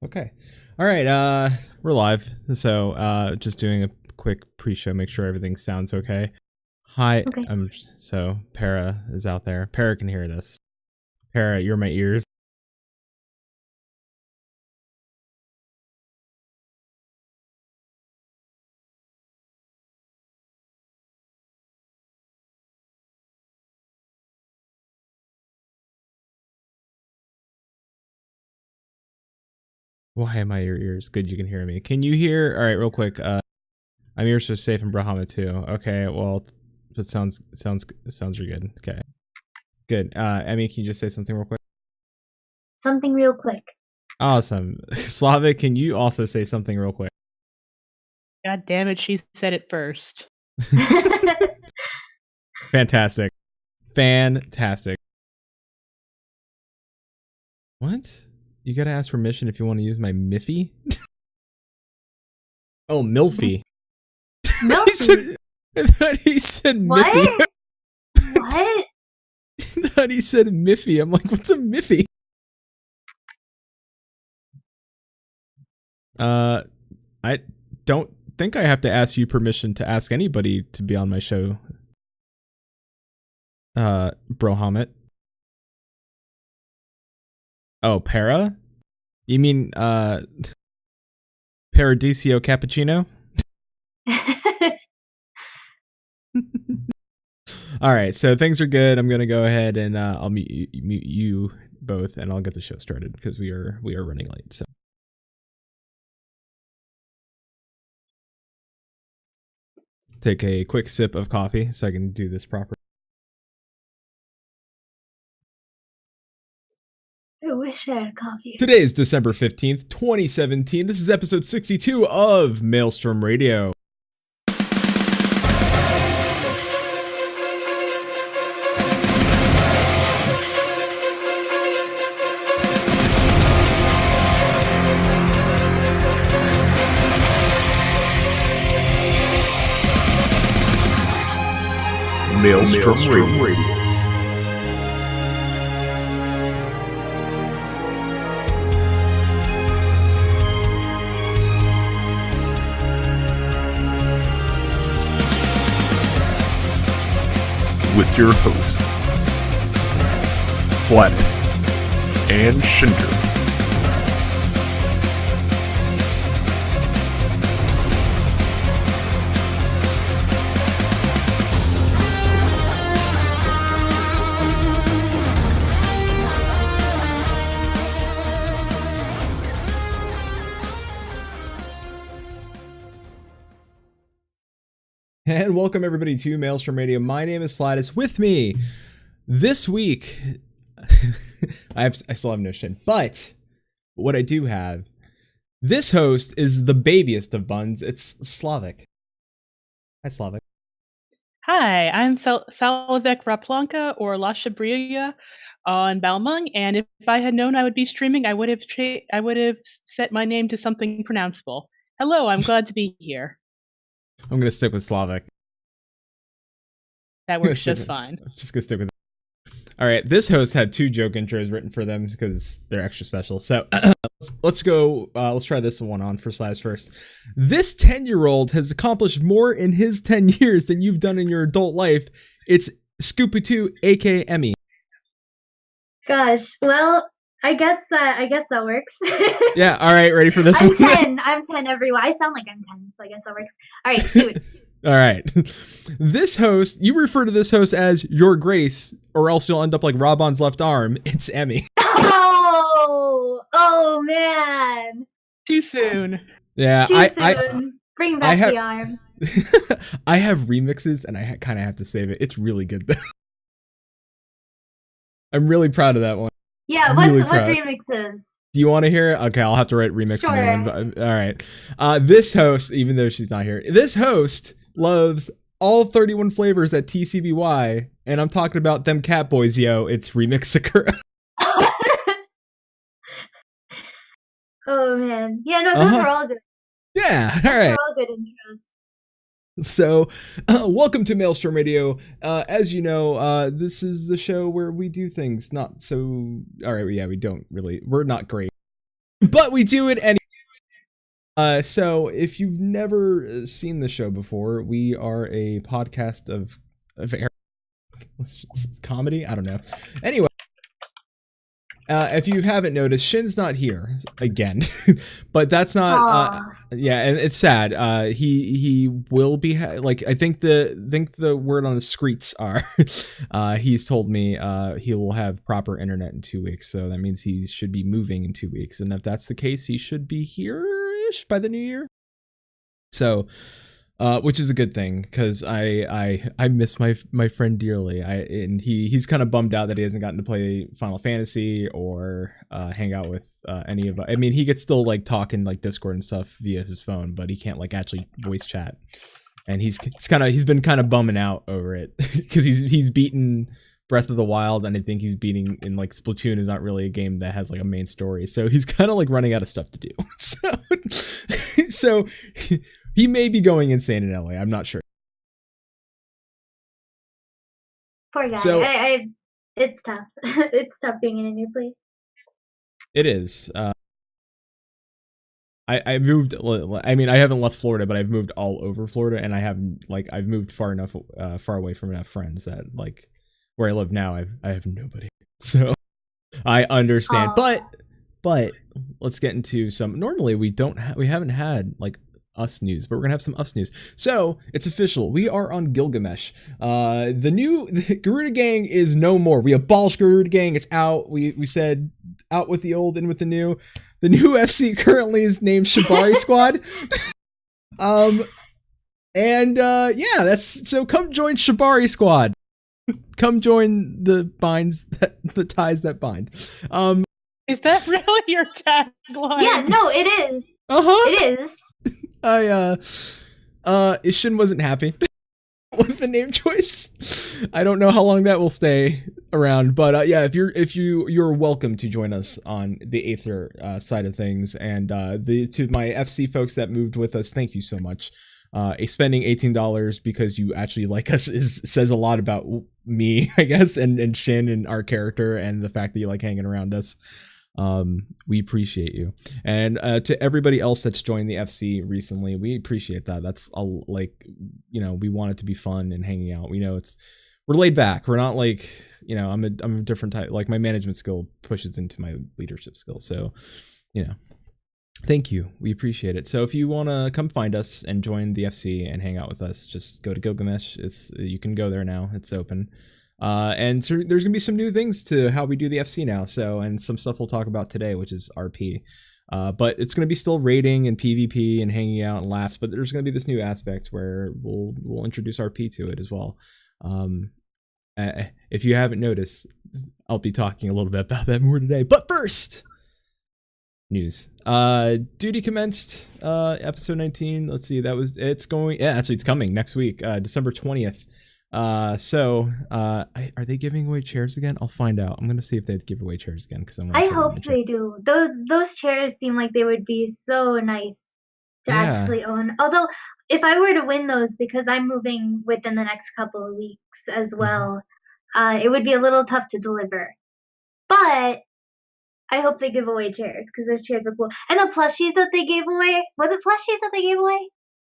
Okay. All right. We're live. So, just doing a quick pre-show, make sure everything sounds okay. Hi. Okay. So Para is out there. Para can hear this. Para, you're my ears. Why am I your ears? Good, you can hear me. Can you hear? All right, real quick. I'm ears are safe in Brahma too. Okay. Well, that sounds really good. Okay. Good. Emmy, can you just say something real quick? Something real quick. Awesome. Slavic, can you also say something real quick? God damn it, she said it first. Fantastic. Fantastic. What? You gotta ask permission if you want to use my Miffy? Oh, Milfy. Milfy? I thought he said Miffy. What? What? I thought he said Miffy. I'm like, what's a Miffy? I don't think I have to ask you permission to ask anybody to be on my show. Brohamet. Oh, Para? You mean, Paradiso Cappuccino? All right, so things are good. I'm gonna go ahead and I'll mute you both, and I'll get the show started because we are running late. So take a quick sip of coffee so I can do this properly. I wish I had coffee. Today is December 15th, 2017. This is episode 62 of Maelstrom Radio. Maelstrom Radio. With your hosts, Flatus and Shinder. And welcome everybody to Maelstrom Radio. My name is Flatus. With me this week, I still have no shit, but what I do have, this host is the babiest of buns. It's Slavic. Hi, Slavic. Hi, I'm Salavek Raplanka or Lasha Bria on Balmung, and if I had known I would be streaming, I would have set my name to something pronounceable. Hello, I'm glad to be here. I'm gonna stick with Slavic. That works just fine. I'm just gonna stick with it. All right, this host had 2 joke intros written for them because they're extra special. So let's go. Let's try this one on for Slash first. This 10-year-old has accomplished more in his 10 years than you've done in your adult life. It's Scoopy 2, aka Emmy. Gosh, well, I guess that works. Yeah, all right, ready for this I'm one? 10. I'm 10, everyone. I sound like I'm 10, so I guess that works. All right, shoot. All right. This host, you refer to this host as Your Grace, or else you'll end up like Robon's left arm. It's Emmy. Oh man. Too soon. Yeah, Too soon. Bring back have- the arm. I have remixes, and I kind of have to save it. It's really good, though. I'm really proud of that one. Yeah, Really what proud. remixes? Do you want to hear it? Okay, I'll have to write remix Sure. new one. But, all right. This host, even though she's not here, this host loves all 31 flavors at TCBY, and I'm talking about them cat boys, yo. It's Remix Sakura. Oh man. Yeah, no, those Uh-huh. are all good. Yeah, all They're right. all good intros. So, welcome to Maelstrom Radio. As you know, this is the show where we do things not so. All right, yeah, we're not great, but we do it anyway. So if you've never seen the show before, we are a podcast of comedy. I don't know. Anyway. If you haven't noticed, Shin's not here again, but that's not. Aw. Yeah, and it's sad. He will be like I think the word on the streets are. He's told me he will have proper internet in 2 weeks, so that means he should be moving in 2 weeks, and if that's the case, he should be here-ish by the new year. So. Which is a good thing because I miss my friend dearly. And he's kind of bummed out that he hasn't gotten to play Final Fantasy or hang out with any of. I mean, he gets still like talk in like Discord and stuff via his phone, but he can't like actually voice chat. And he's been kind of bumming out over it because he's beaten Breath of the Wild, and I think he's beating in like Splatoon is not really a game that has like a main story, so he's kind of like running out of stuff to do. So he may be going insane in LA. I'm not sure. Poor guy. So- It's tough. It's tough being in a new place. It is. I moved. I mean, I haven't left Florida, but I've moved all over Florida, and I've moved far away from enough friends that like where I live now, I have nobody. So I understand, Aw. but let's get into some. Normally we haven't had like us news, but we're gonna have some us news. So it's official. We are on Gilgamesh. The Garuda Gang is no more. We abolished Garuda Gang. It's out. We said out with the old, in with the new. The new FC currently is named Shibari Squad. Yeah, that's so. Come join Shibari Squad. Come join the ties that bind. Is that really your tagline? Yeah, no, it is. It is. Shin wasn't happy with the name choice. I don't know how long that will stay around, but yeah, if you're welcome to join us on the Aether side of things, and to my FC folks that moved with us, thank you so much. Spending $18 because you actually like us says a lot about me, I guess, and Shin and our character, and the fact that you like hanging around us. We appreciate you, and to everybody else that's joined the FC recently, we appreciate that. That's all, like, you know, we want it to be fun and hanging out. We know we're laid back. We're not like, you know, I'm a different type. Like my management skill pushes into my leadership skill, so you know. Thank you. We appreciate it. So if you want to come find us and join the FC and hang out with us, just go to Gilgamesh. You can go there now. It's open. And so there's going to be some new things to how we do the FC now. So, and some stuff we'll talk about today, which is RP. But it's going to be still raiding and PvP and hanging out and laughs, but there's going to be this new aspect where we'll introduce RP to it as well. If you haven't noticed, I'll be talking a little bit about that more today. But first, news. Duty commenced episode 19. Let's see, it's coming next week, December 20th. Are they giving away chairs again? I'll find out. I'm gonna see if they give away chairs again because I hope they do. Those chairs seem like they would be so nice to actually own. Although if I were to win those, because I'm moving within the next couple of weeks as well, it would be a little tough to deliver. But I hope they give away chairs because those chairs are cool. And the plushies that they gave away, was it plushies that they gave away?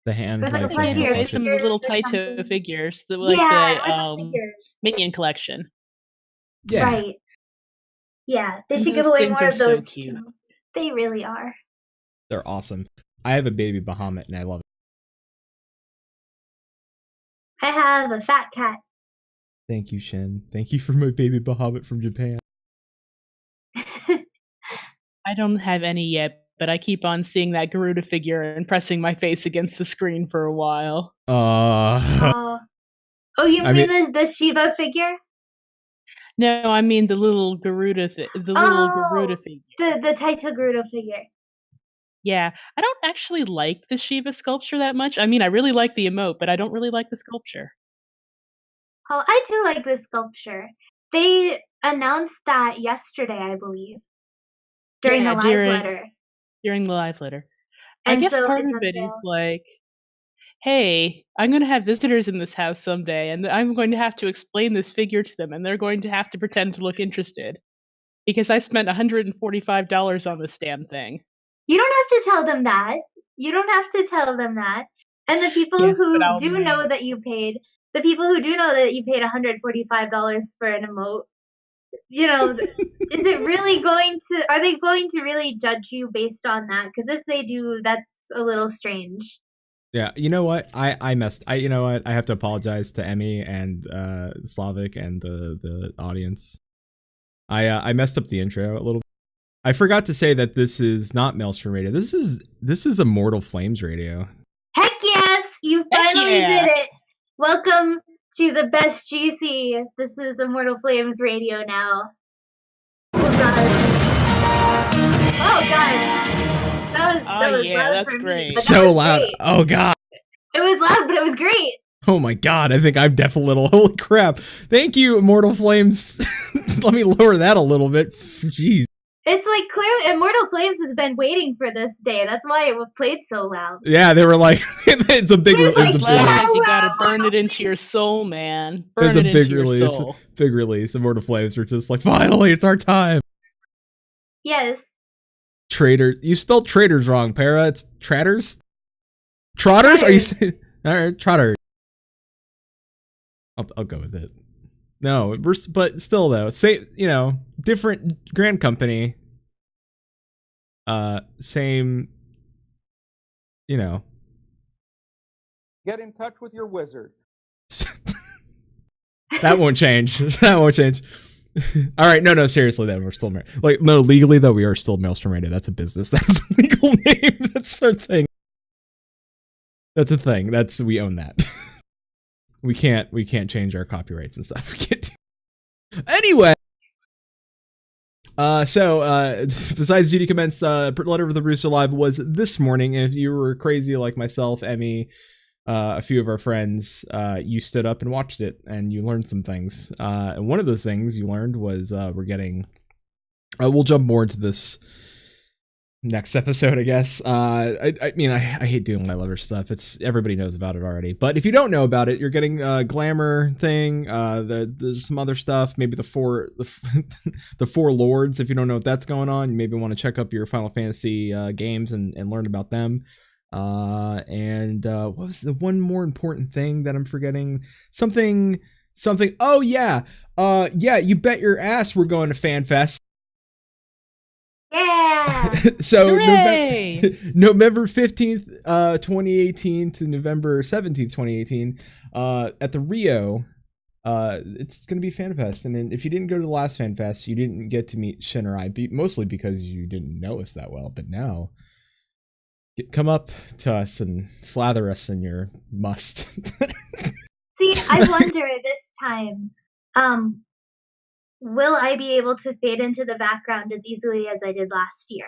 The hand. There's like a They plushie gave or away a some figure little or Taito something. figures, I like figures. Minion collection. Yeah. Right. Yeah, they And should give those away things more are of so those cute. too. They really are. They're awesome. I have a baby Bahamut and I love it. I have a fat cat. Thank you, Shin. Thank you for my baby Bahamut from Japan. I don't have any yet, but I keep on seeing that Garuda figure and pressing my face against the screen for a while. Oh, you I mean the Shiva figure? No, I mean the little Garuda Garuda figure. The Taito Garuda figure. Yeah, I don't actually like the Shiva sculpture that much. I mean, I really like the emote, but I don't really like the sculpture. Oh, I do like the sculpture. They announced that yesterday, I believe, during the live letter. During the live letter. I And guess so part it's of it is unveiled. like, hey, I'm going to have visitors in this house someday, and I'm going to have to explain this figure to them, and they're going to have to pretend to look interested. Because I spent $145 on this damn thing. You don't have to tell them that. You don't have to tell them that. And the people Yes, who but I'll do know. know that you paid, the people who do know that you paid $145 for an emote, you know, is it really going to, are they going to really judge you based on that? Because if they do, that's a little strange. Yeah, you know what? I messed. You know what? I have to apologize to Emmy and Slavic and the audience. I messed up the intro a little. I forgot to say that this is not Maelstrom Radio. This is Immortal Flames Radio. Heck yes! You finally did it! Welcome to the best GC. This is Immortal Flames Radio now. Oh god. That was loud that's for great. me. But So loud. Great. Oh god. It was loud, but it was great. Oh my god, I think I'm deaf a little. Holy crap. Thank you, Immortal Flames. Let me lower that a little bit. Jeez. It's like clear Immortal Flames has been waiting for this day. That's why it was played so loud. Yeah, they were like, it's a big release. You gotta burn it into your soul, man. Burn it into your soul. Big release. Immortal Flames were just like, finally, it's our time. Yes. Traitor. You spelled traitors wrong, Para. It's tratters? Trotters? Are you saying? Alright, trotter. I'll go with it. No, but still though, same, you know, different Grand Company. Same, you know. Get in touch with your wizard. That won't change. That won't change. All right, no, seriously, then we're still like no legally though we are still Maelstrom Radio. That's a business. That's a legal name. That's our thing. That's a thing. We own that. We can't change our copyrights and stuff. We can't. Anyway. Besides duty commence, Letter of the Russo Live was this morning. If you were crazy like myself, Emmy, a few of our friends, you stood up and watched it, and you learned some things. And one of those things you learned was we're getting. We'll jump more into this next episode, I guess. I mean, I hate doing my lover stuff. It's everybody knows about it already. But if you don't know about it, you're getting a glamour thing. There's some other stuff. Maybe the four lords. If you don't know what that's going on, you maybe want to check up your Final Fantasy games and learn about them. And what was the one more important thing that I'm forgetting? Something. Oh yeah. Yeah. You bet your ass we're going to FanFest. Yeah. So November 15th, 2018 to November 17th, 2018, at the Rio, it's going to be FanFest. And then if you didn't go to the last FanFest, you didn't get to meet Shin or I, mostly because you didn't know us that well. But now, come up to us and slather us in your must. See, I wonder this time, will I be able to fade into the background as easily as I did last year?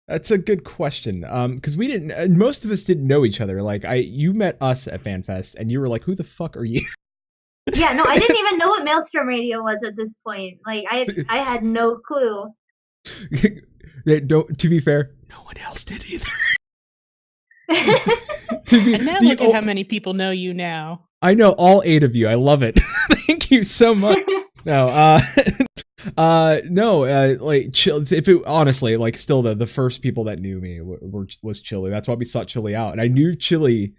That's a good question. Because we didn't. Most of us didn't know each other. Like you met us at FanFest, and you were like, "Who the fuck are you?" Yeah, no, I didn't even know what Maelstrom Radio was at this point. Like I had no clue. To be fair, no one else did either. And now look at how many people know you now. I know all 8 of you. I love it. Thank you so much. No, like chill. If it honestly, like, still the first people that knew me was Chili. That's why we sought Chili out, and I knew Chili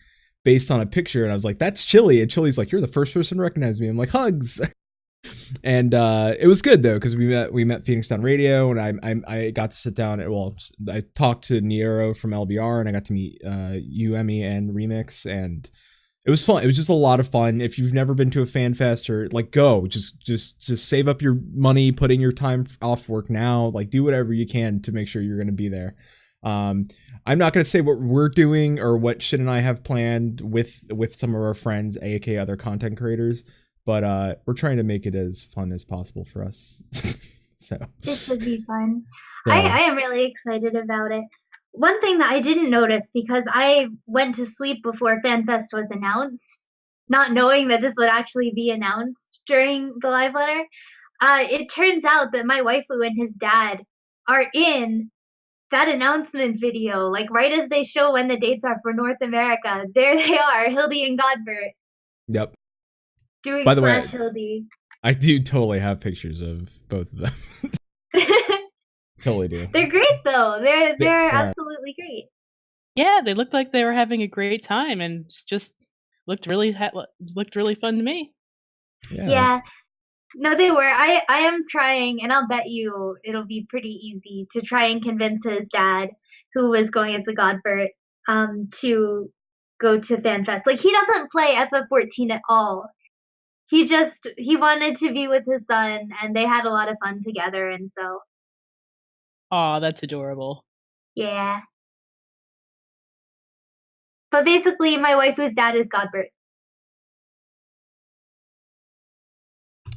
based on a picture, and I was like, "That's Chili," and Chili's like, "You're the first person to recognize me." I'm like, "Hugs," and it was good though because we met Phoenix Down Radio, and I got to sit down. I talked to Niero from LBR, and I got to meet you, Emmy, and Remix, and It was fun. It was just a lot of fun. If you've never been to a fan fest, or like, go, just save up your money, put in your time off work now, like do whatever you can to make sure you're going to be there. I'm not going to say what we're doing or what Shin and I have planned with some of our friends, aka other content creators, but we're trying to make it as fun as possible for us. So This would be fun. So- I am really excited about it. One thing that I didn't notice, because I went to sleep before FanFest was announced, not knowing that this would actually be announced during the live letter, it turns out that my waifu and his dad are in that announcement video. Like, right as they show when the dates are for North America, there they are, Hildy and Godbert, Yep. doing By the way, Flash Hildy. I do totally have pictures of both of them. Totally do. They're great though. They're They are. absolutely great. Yeah, they looked like they were having a great time and just looked really fun to me. Yeah. No, they were. I am trying, and I'll bet you it'll be pretty easy to try and convince his dad, who was going as the Godbert, to go to FanFest. Like, he doesn't play FF14 at all. He wanted to be with his son, and they had a lot of fun together, and so, Aw, that's adorable. yeah. But basically, my waifu's dad is Godbert.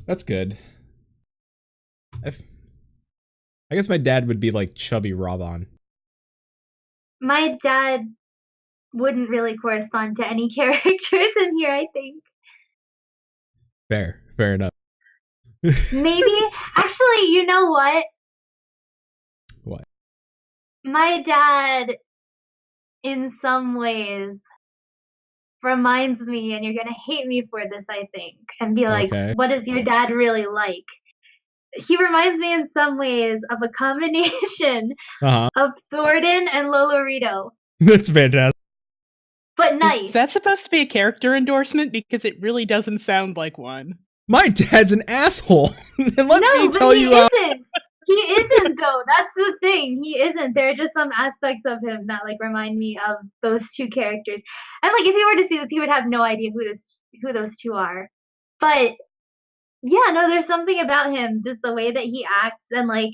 That's good. I guess my dad would be like chubby Robon. My dad wouldn't really correspond to any characters in here, I think. Fair enough. Maybe. Actually, you know what? What? My dad, in some ways, reminds me, and you're going to hate me for this, I think, and be like, Okay. what is your dad really like? He reminds me in some ways of a combination of Thornton and Lolorito, That's fantastic. but nice. Is that supposed to be a character endorsement? Because it really doesn't sound like one. My dad's an asshole. And let No, me but tell he you isn't. He isn't though. That's the thing. He isn't. There are just some aspects of him that like remind me of those two characters. And like if he were to see this, he would have no idea who those two are. But yeah, no, there's something about him, just the way that he acts, and like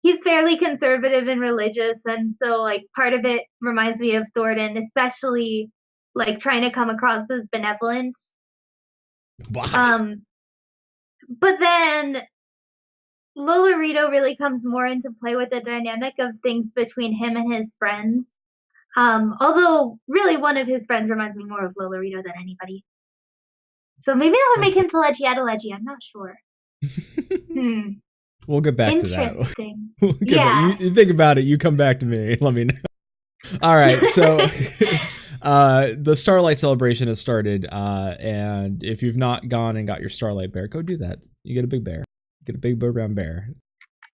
he's fairly conservative and religious, and so like part of it reminds me of Thornton, especially like trying to come across as benevolent. Wow. But then Lolorito really comes more into play with the dynamic of things between him and his friends. Although really one of his friends reminds me more of Lolorito than anybody. So maybe that would make him Teleggy, I'm not sure. We'll get back to that. Interesting. You think about it, you come back to me. Let me know. All right, so the Starlight Celebration has started, and if you've not gone and got your Starlight Bear, go do that. You get a big bear. Get a big brown bear.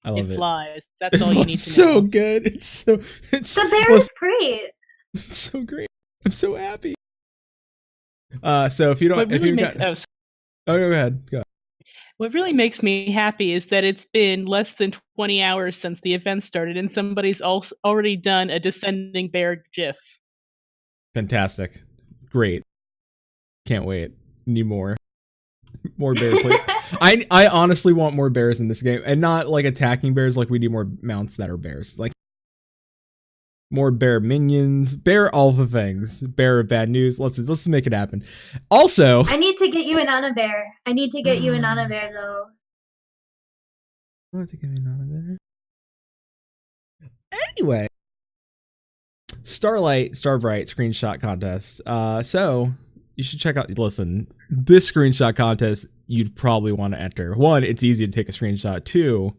I love it. It flies. That's all you need to It's so know. good. The bear is great. It's so great. I'm so happy. So if you don't, What if really you makes, got, go ahead. Go. what really makes me happy is that it's been less than 20 hours since the event started, and somebody's already done a descending bear GIF. Fantastic. Great. Can't wait. Need more. More bear play. I honestly want more bears in this game, and not like attacking bears. Like we need more mounts that are bears. Like more bear minions, bear all the things. Bear of bad news. Let's make it happen. Also, I need to get you an Anna Bear. I need to get you an Anna Bear though. I want to get me another bear. Anyway, Starbright screenshot contest. So you should check out. Listen, this screenshot contest you'd probably want to enter. One, it's easy to take a screenshot. Two,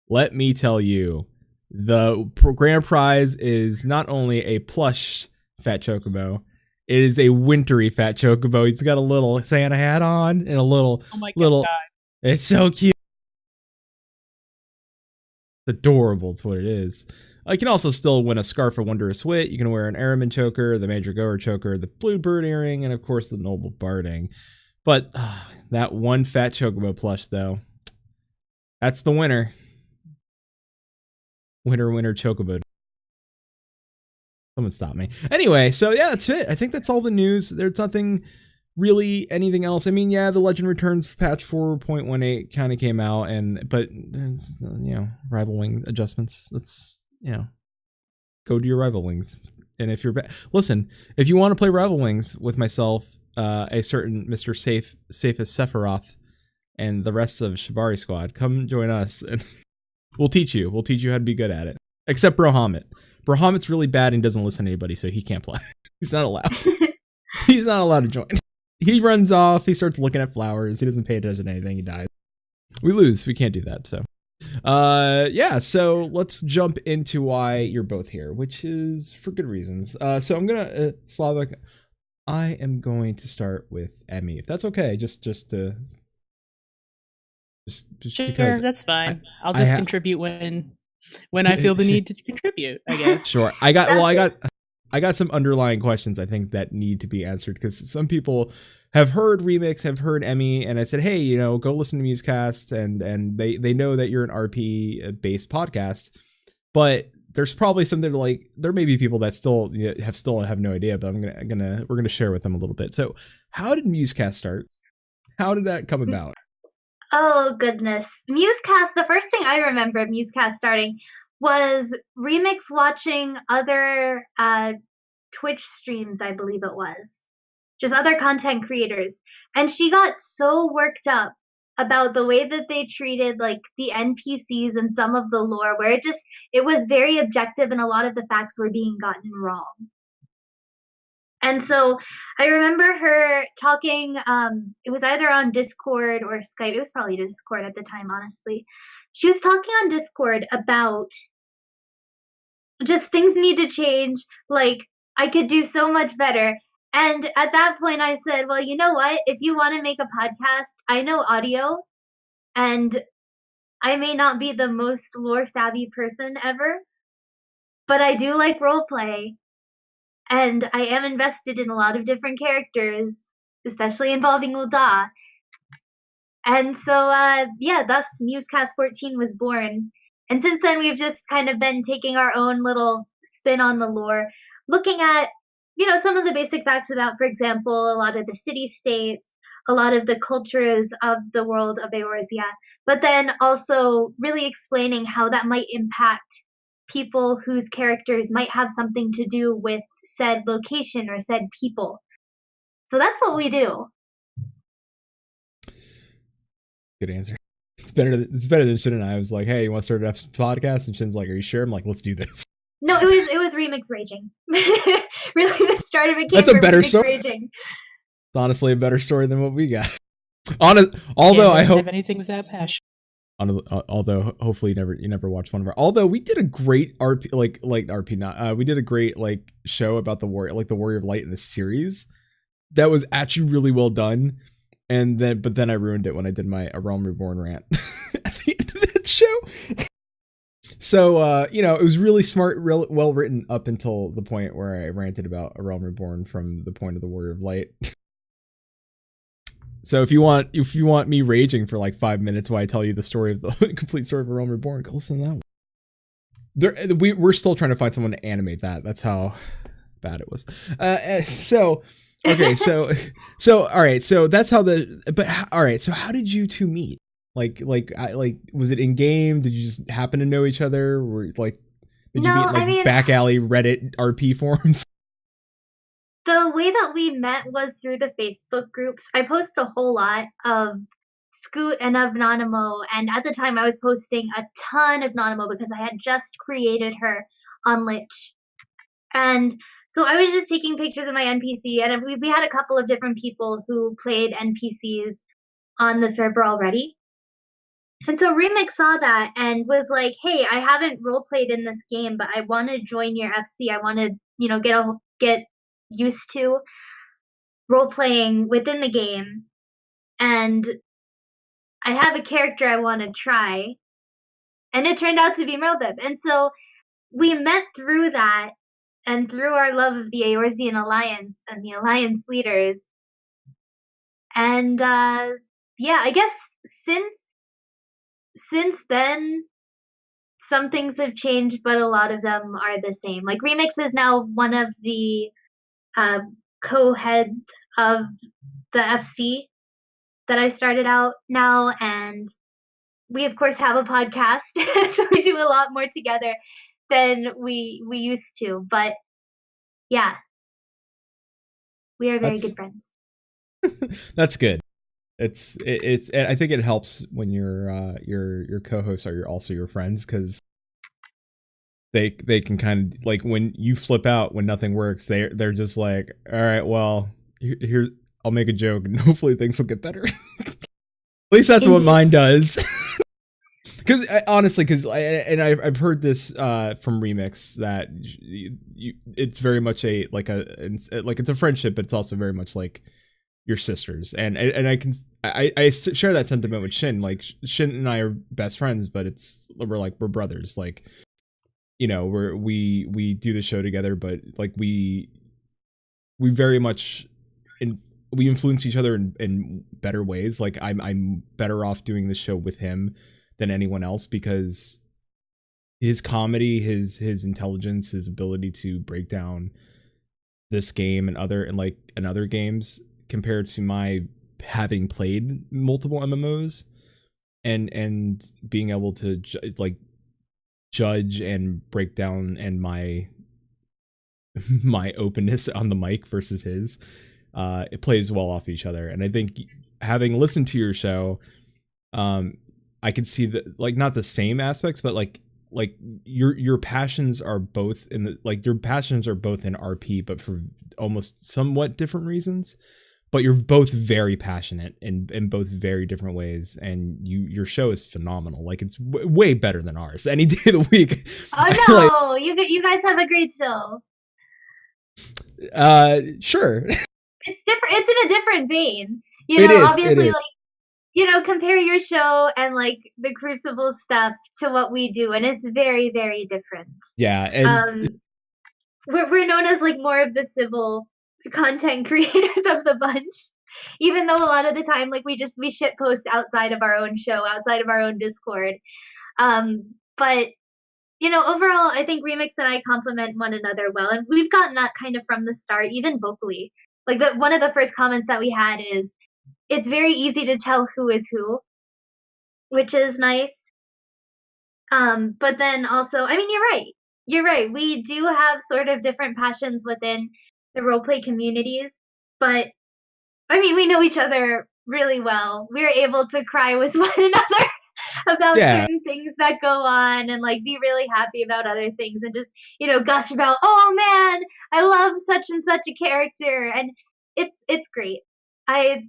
let me tell you, the grand prize is not only a plush Fat Chocobo, it is a wintry Fat Chocobo. He's got a little Santa hat on and a little Oh my little. god. It's so cute. Adorable, it's what it is. You can also still win a Scarf of Wondrous Wit. You can wear an Araman choker, the Major Goer choker, the Bluebird earring, and of course the Noble Barding. But that one Fat Chocobo plush, though, that's the winner. Winner Chocobo. Someone stop me. Anyway, so yeah, that's it. I think that's all the news. There's nothing really anything else. I mean, yeah, the Legend Returns patch 4.18 kind of came out, but there's Rival Wing adjustments. Let's go to your Rival Wings. And if you're listen, if you want to play Rival Wings with myself, a certain Mr. Safe as Sephiroth, and the rest of Shibari Squad, come join us, and we'll teach you. We'll teach you how to be good at it. Except Brohamet. Brohamet's really bad and doesn't listen to anybody, so he can't play. He's not allowed. He's not allowed to join. He runs off. He starts looking at flowers. He doesn't pay attention to anything. He dies. We lose. We can't do that. So, yeah. So let's jump into why you're both here, which is for good reasons. So I'm gonna Slavik. I am going to start with Emmy, if that's okay. Just Sure, because that's fine. I'll just contribute when I feel the need to contribute, I guess. Sure. I got some underlying questions I think that need to be answered, because some people have heard Remix, have heard Emmy, and I said, hey, go listen to Musecast, and they know that you're an RP based podcast, but there's probably something like, there may be people that still have no idea, but we're gonna share with them a little bit. So how did Musecast start? How did that come about? Oh, goodness. Musecast, the first thing I remember of Musecast starting was Remix watching other Twitch streams, I believe it was. Just other content creators. And she got so worked up about the way that they treated like the NPCs and some of the lore, where it was very objective and a lot of the facts were being gotten wrong. And so I remember her talking, it was either on Discord or Skype. It was probably Discord at the time, honestly. She was talking on Discord about just things need to change. Like, I could do so much better. And at that point I said, well, you know what? If you want to make a podcast, I know audio, and I may not be the most lore savvy person ever, but I do like roleplay. And I am invested in a lot of different characters, especially involving Ul'dah. And so, thus Musecast 14 was born. And since then, we've just kind of been taking our own little spin on the lore, looking at, some of the basic facts about, for example, a lot of the city-states, a lot of the cultures of the world of Eorzea, but then also really explaining how that might impact people whose characters might have something to do with said location or said people. So that's what we do. Good answer. It's better than Shin and I was like, hey, you want to start a podcast? And Shin's like, are you sure? I'm like, let's do this. No, it was Remix Raging. Really, the start of it came That's from a better Remix story. Raging. It's honestly a better story than what we got. Although I hope have anything without passion. Although hopefully you never watched one of our. Although we did a great RP we did a great show about the Warrior of Light in the series that was actually really well done, but then I ruined it when I did my A Realm Reborn rant at the end of that show. So it was really smart, well written up until the point where I ranted about A Realm Reborn from the point of the Warrior of Light. So if you want me raging for 5 minutes while I tell you the story of the complete story of A Realm Reborn, go listen to that one. We're still trying to find someone to animate that. That's how bad it was. So okay, so all right, so that's how all right. So how did you two meet? Was it in game? Did you just happen to know each other? Or did you meet back alley Reddit RP forums? The way that we met was through the Facebook groups. I post a whole lot of Scoot and of Nanamo, and at the time I was posting a ton of Nanamo because I had just created her on Lich. And so I was just taking pictures of my NPC, and we had a couple of different people who played NPCs on the server already. And so Remix saw that and was like, hey, I haven't roleplayed in this game, but I want to join your FC. I want to, get used to role playing within the game, and I have a character I want to try, and it turned out to be Meldeb. And so we met through that and through our love of the Eorzean Alliance and the Alliance leaders. And I guess since then, some things have changed, but a lot of them are the same. Like Remix is now one of the co-heads of the FC that I started out now, and we of course have a podcast, so we do a lot more together than we used to. But yeah, we are very good friends. That's good. It's I think it helps when your co-hosts are also your friends, because they can kind of, like, when you flip out when nothing works, they're just like, all right, well, here I'll make a joke and hopefully things will get better. At least that's what mine does. Because honestly, I've heard this from Remix that it's very much it's a friendship, but it's also very much like your sisters, and I share that sentiment with Shin. Like, Shin and I are best friends, but we're brothers. Like, you know, we do the show together, but like we very much we influence each other in better ways. Like, I'm better off doing the show with him than anyone else, because his comedy, his intelligence, his ability to break down this game and other games, compared to my having played multiple MMOs and being able to judge and break down, and my openness on the mic versus his, it plays well off each other. And I think, having listened to your show, I can see that, like, not the same aspects, but like your passions are both in RP, but for almost somewhat different reasons. But you're both very passionate in both very different ways, and your show is phenomenal. Like, it's way better than ours any day of the week. Oh no, you guys have a great show. Sure. It's different. It's in a different vein. You know, obviously, like, you know, compare your show and like the Crucible stuff to what we do, and it's very, very different. Yeah, and we're known as like more of the civil content creators of the bunch, even though a lot of the time, like, we shit post outside of our own show, outside of our own Discord. But you know, overall, I think Remix and I complement one another well, and we've gotten that kind of from the start, even vocally. Like, one of the first comments that we had is, it's very easy to tell who is who, which is nice. But then also, I mean, you're right. We do have sort of different passions within the roleplay communities, but I mean, we know each other really well. We're able to cry with one another about certain things that go on, and like be really happy about other things, and just, you know, gush about, oh man, I love such and such a character, and it's great. I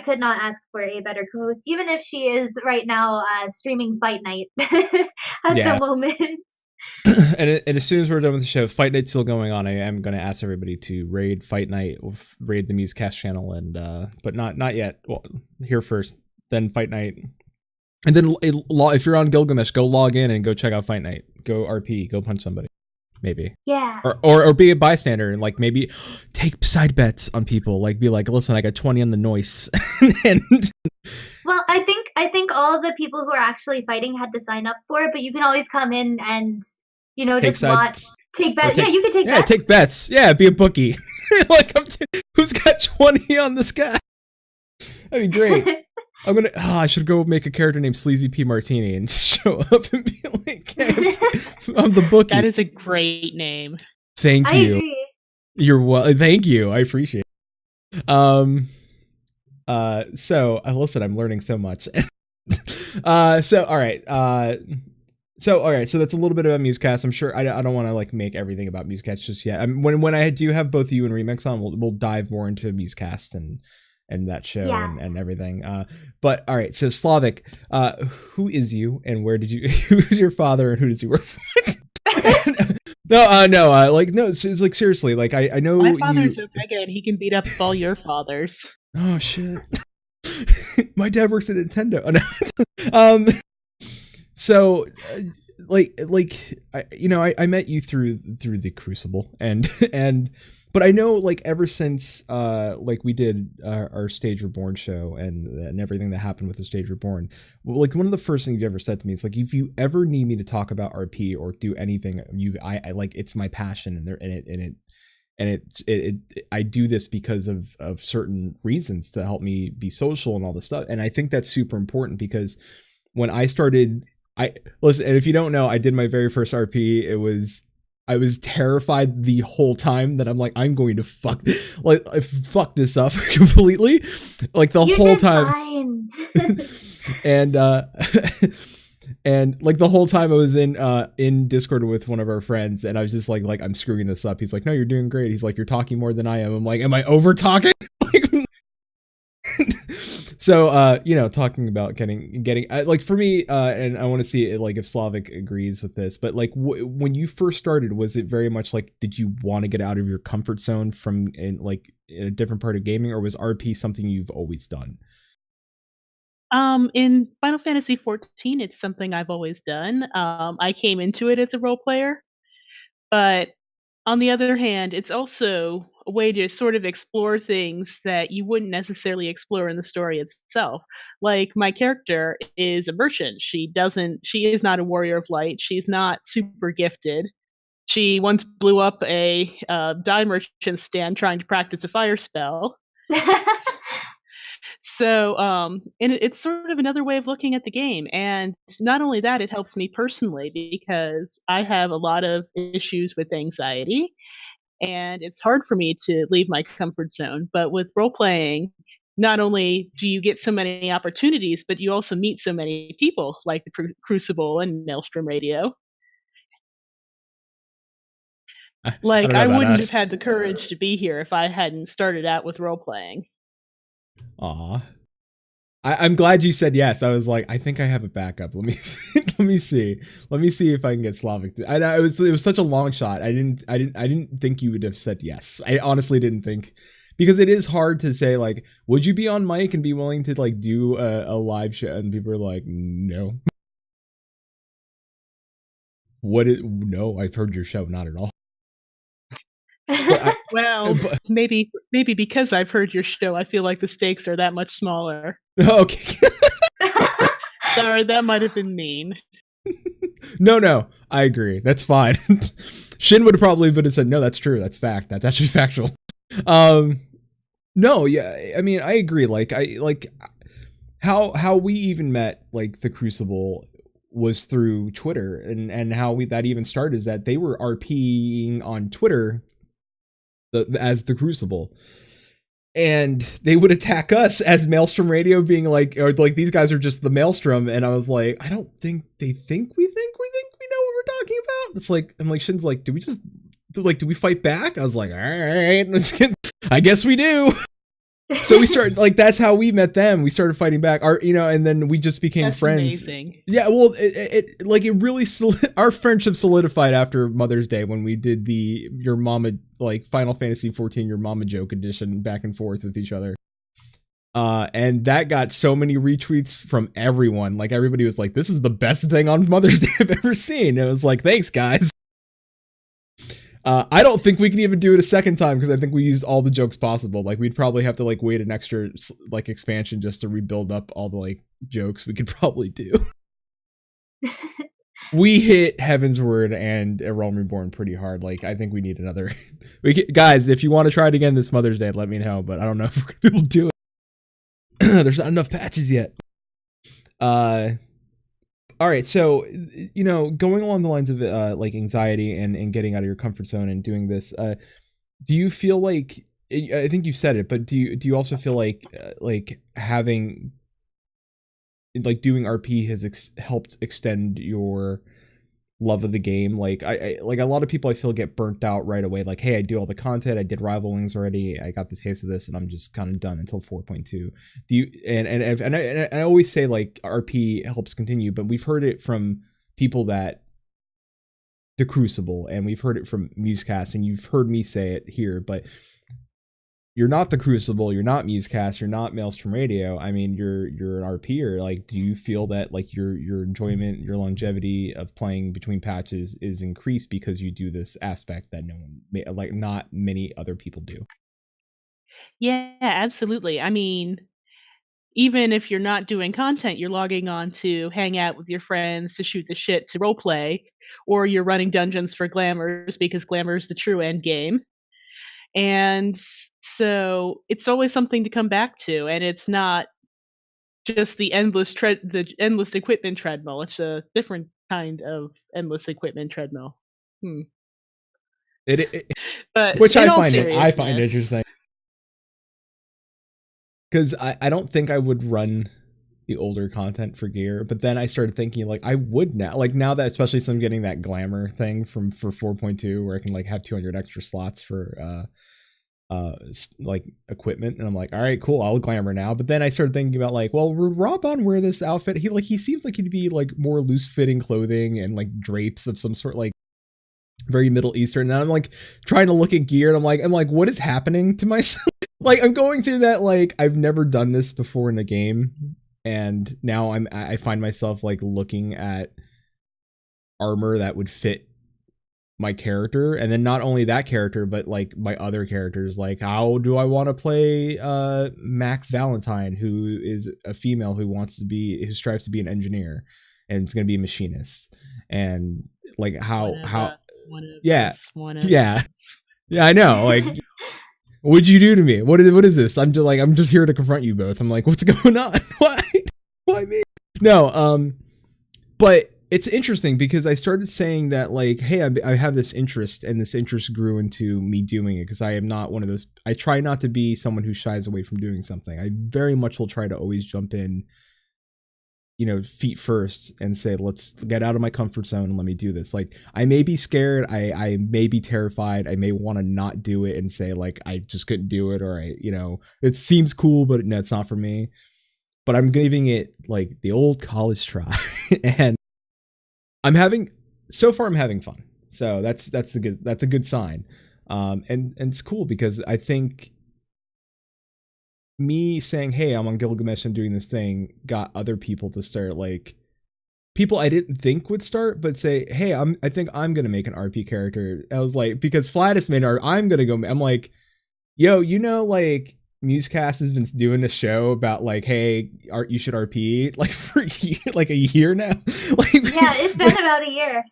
could not ask for a better co-host, even if she is right now streaming Fight Night at the moment. And as soon as we're done with the show, Fight Night's still going on. I am going to ask everybody to raid Fight Night, raid the Musecast channel, and but not yet. Well, here first, then Fight Night, and then if you're on Gilgamesh, go log in and go check out Fight Night. Go RP, go punch somebody. Maybe. Yeah. Or be a bystander and like maybe take side bets on people. Like, be like, listen, I got 20 on the noise. Well, I think all the people who are actually fighting had to sign up for it, but you can always come in and, you know, just watch. Take bets. Yeah, you can take bets. Yeah, take bets. Yeah, be a bookie. Like, who's got 20 on this guy? That'd be great. I should go make a character named Sleazy P. Martini and show up and be like, hey, I'm the bookie. That is a great name. Thank you. I agree. You're well. Thank you. I appreciate it. So listen, I'm learning so much. All right. So that's a little bit about Musecast. I'm sure I don't want to like make everything about Musecast just yet. When I do have both you and Remix on, we'll dive more into Musecast and that show and everything. But all right, so Slavic, who is you and who's your father and who does he work for? It's like, seriously, like I know my father's so big and he can beat up all your fathers. Oh shit. My dad works at Nintendo. So I met you through the Crucible, and But I know, like, ever since like we did our Stage Reborn show and everything that happened with the Stage Reborn, like one of the first things you ever said to me is like, if you ever need me to talk about RP or do anything, I like, it's my passion, and I do this because of certain reasons to help me be social and all this stuff. And I think that's super important because when I started, listen, and if you don't know, I did my very first RP. I was terrified the whole time that I'm like, I'm going to fuck this up completely, like the whole time. And and like the whole time I was in Discord with one of our friends, and I was just like I'm screwing this up. He's like, no, you're doing great. He's like, you're talking more than I am. I'm like, am I over talking? So, you know, talking about getting like for me, and I want to see like if Slavic agrees with this, but like when you first started, was it very much like, did you want to get out of your comfort zone from in a different part of gaming, or was RP something you've always done? In Final Fantasy XIV, it's something I've always done. I came into it as a role player, but on the other hand, it's also a way to sort of explore things that you wouldn't necessarily explore in the story itself. Like my character is a merchant. She is not a warrior of light. She's not super gifted. She once blew up a dye merchant stand trying to practice a fire spell. So, and it's sort of another way of looking at the game. And not only that, it helps me personally because I have a lot of issues with anxiety, and it's hard for me to leave my comfort zone. But with role playing, not only do you get so many opportunities, but you also meet so many people like the Crucible and Maelstrom Radio. Like, I wouldn't have had the courage to be here if I hadn't started out with role playing. Aw. I'm glad you said yes. I was like, I think I have a backup. Let me see. Let me see if I can get Slavic. It was such a long shot. I didn't think you would have said yes. I honestly didn't think, because it is hard to say like, would you be on mic and be willing to like do a live show? And people are like, no. No, I've heard your show, not at all. Maybe because I've heard your show, I feel like the stakes are that much smaller. Okay. Sorry, that might have been mean. No, I agree. That's fine. Shin would have said, no, that's true. That's fact. That's actually factual. No, yeah, I mean, I agree. Like, how we even met, like, the Crucible was through Twitter, and how that even started is that they were RPing on Twitter as the Crucible, and they would attack us as Maelstrom Radio, being like, or like, these guys are just the Maelstrom. And I was like, I don't think they think we know what we're talking about. It's like, I'm like, Shin's like, do we fight back? I was like, all right, I guess we do. So we started, like, that's how we met them. We started fighting back, and then we just became friends. Amazing. Yeah, well, it really our friendship solidified after Mother's Day, when we did your mama, like, Final Fantasy 14 your mama joke edition back and forth with each other. And that got so many retweets from everyone. Like, everybody was like, this is the best thing on Mother's Day I've ever seen. And it was like, thanks, guys. I don't think we can even do it a second time, because I think we used all the jokes possible. Like, we'd probably have to like wait an extra like expansion just to rebuild up all the like jokes we could probably do. We hit Heavensward and A Realm Reborn pretty hard. Like, I think we need another. Guys, if you want to try it again this Mother's Day, let me know. But I don't know if we're gonna be able to do it. There's not enough patches yet. All right, so, going along the lines of like anxiety and getting out of your comfort zone and doing this, do you feel like, I think you said it, but do you also feel like having, like, doing RP has helped extend your love of the game? Like, I like, a lot of people I feel get burnt out right away. Like, hey, I do all the content, I did Rival Wings already, I got the taste of this, and I'm just kind of done until 4.2. Do you? And I always say, like, RP helps continue, but we've heard it from people that the Crucible, and we've heard it from Musecast, and you've heard me say it here, but you're not the Crucible, you're not Musecast, you're not Maelstrom Radio. I mean, you're an RPer. Like, do you feel that like your enjoyment, your longevity of playing between patches is increased because you do this aspect that no one, like, not many other people do? Yeah, absolutely. I mean, even if you're not doing content, you're logging on to hang out with your friends, to shoot the shit, to roleplay, or you're running dungeons for glamours because glamour is the true end game. And so it's always something to come back to, and it's not just the endless equipment treadmill. It's a different kind of endless equipment treadmill. But Which in I all find seriousness, interesting, because I don't think I would run the older content for gear, but then I started thinking like I would now, like now that, especially since I'm getting that glamour thing for 4.2 where I can like have 200 extra slots for like equipment, and I'm like, all right, cool, I'll glamour now. But then I started thinking about like, well, would Robon wear this outfit? He seems like he'd be like more loose fitting clothing and like drapes of some sort, like very Middle Eastern. And I'm like trying to look at gear, and I'm like, what is happening to myself? Like, I'm going through that, like, I've never done this before in a game, and now I find myself like looking at armor that would fit my character, and then not only that character but like my other characters. Like, how do I want to play Max Valentine, who is a female who strives to be an engineer, and it's going to be a machinist, and like how yeah, I know, like, what'd you do to me? What is this? I'm just here to confront you both. I'm like, what's going on? Why me? No, but it's interesting because I started saying that like, hey, I have this interest, and this interest grew into me doing it, because I am not one of those. I try not to be someone who shies away from doing something. I very much will try to always jump in, feet first, and say, let's get out of my comfort zone and let me do this. Like, I may be scared, I may be terrified, I may want to not do it and say like I just couldn't do it, or it seems cool but no, it's not for me. But I'm giving it like the old college try, and I'm having fun. So that's a good sign. And it's cool because I think me saying, hey, I'm on Gilgamesh, I'm doing this thing, got other people to start, like, people I didn't think would start, but say, hey, I think I'm gonna make an RP character. I was like, because Flatus made art, I'm gonna go. I'm like, yo, like, Musecast has been doing this show about like, hey, you should RP like for like a year now. Like, yeah, it's been about a year.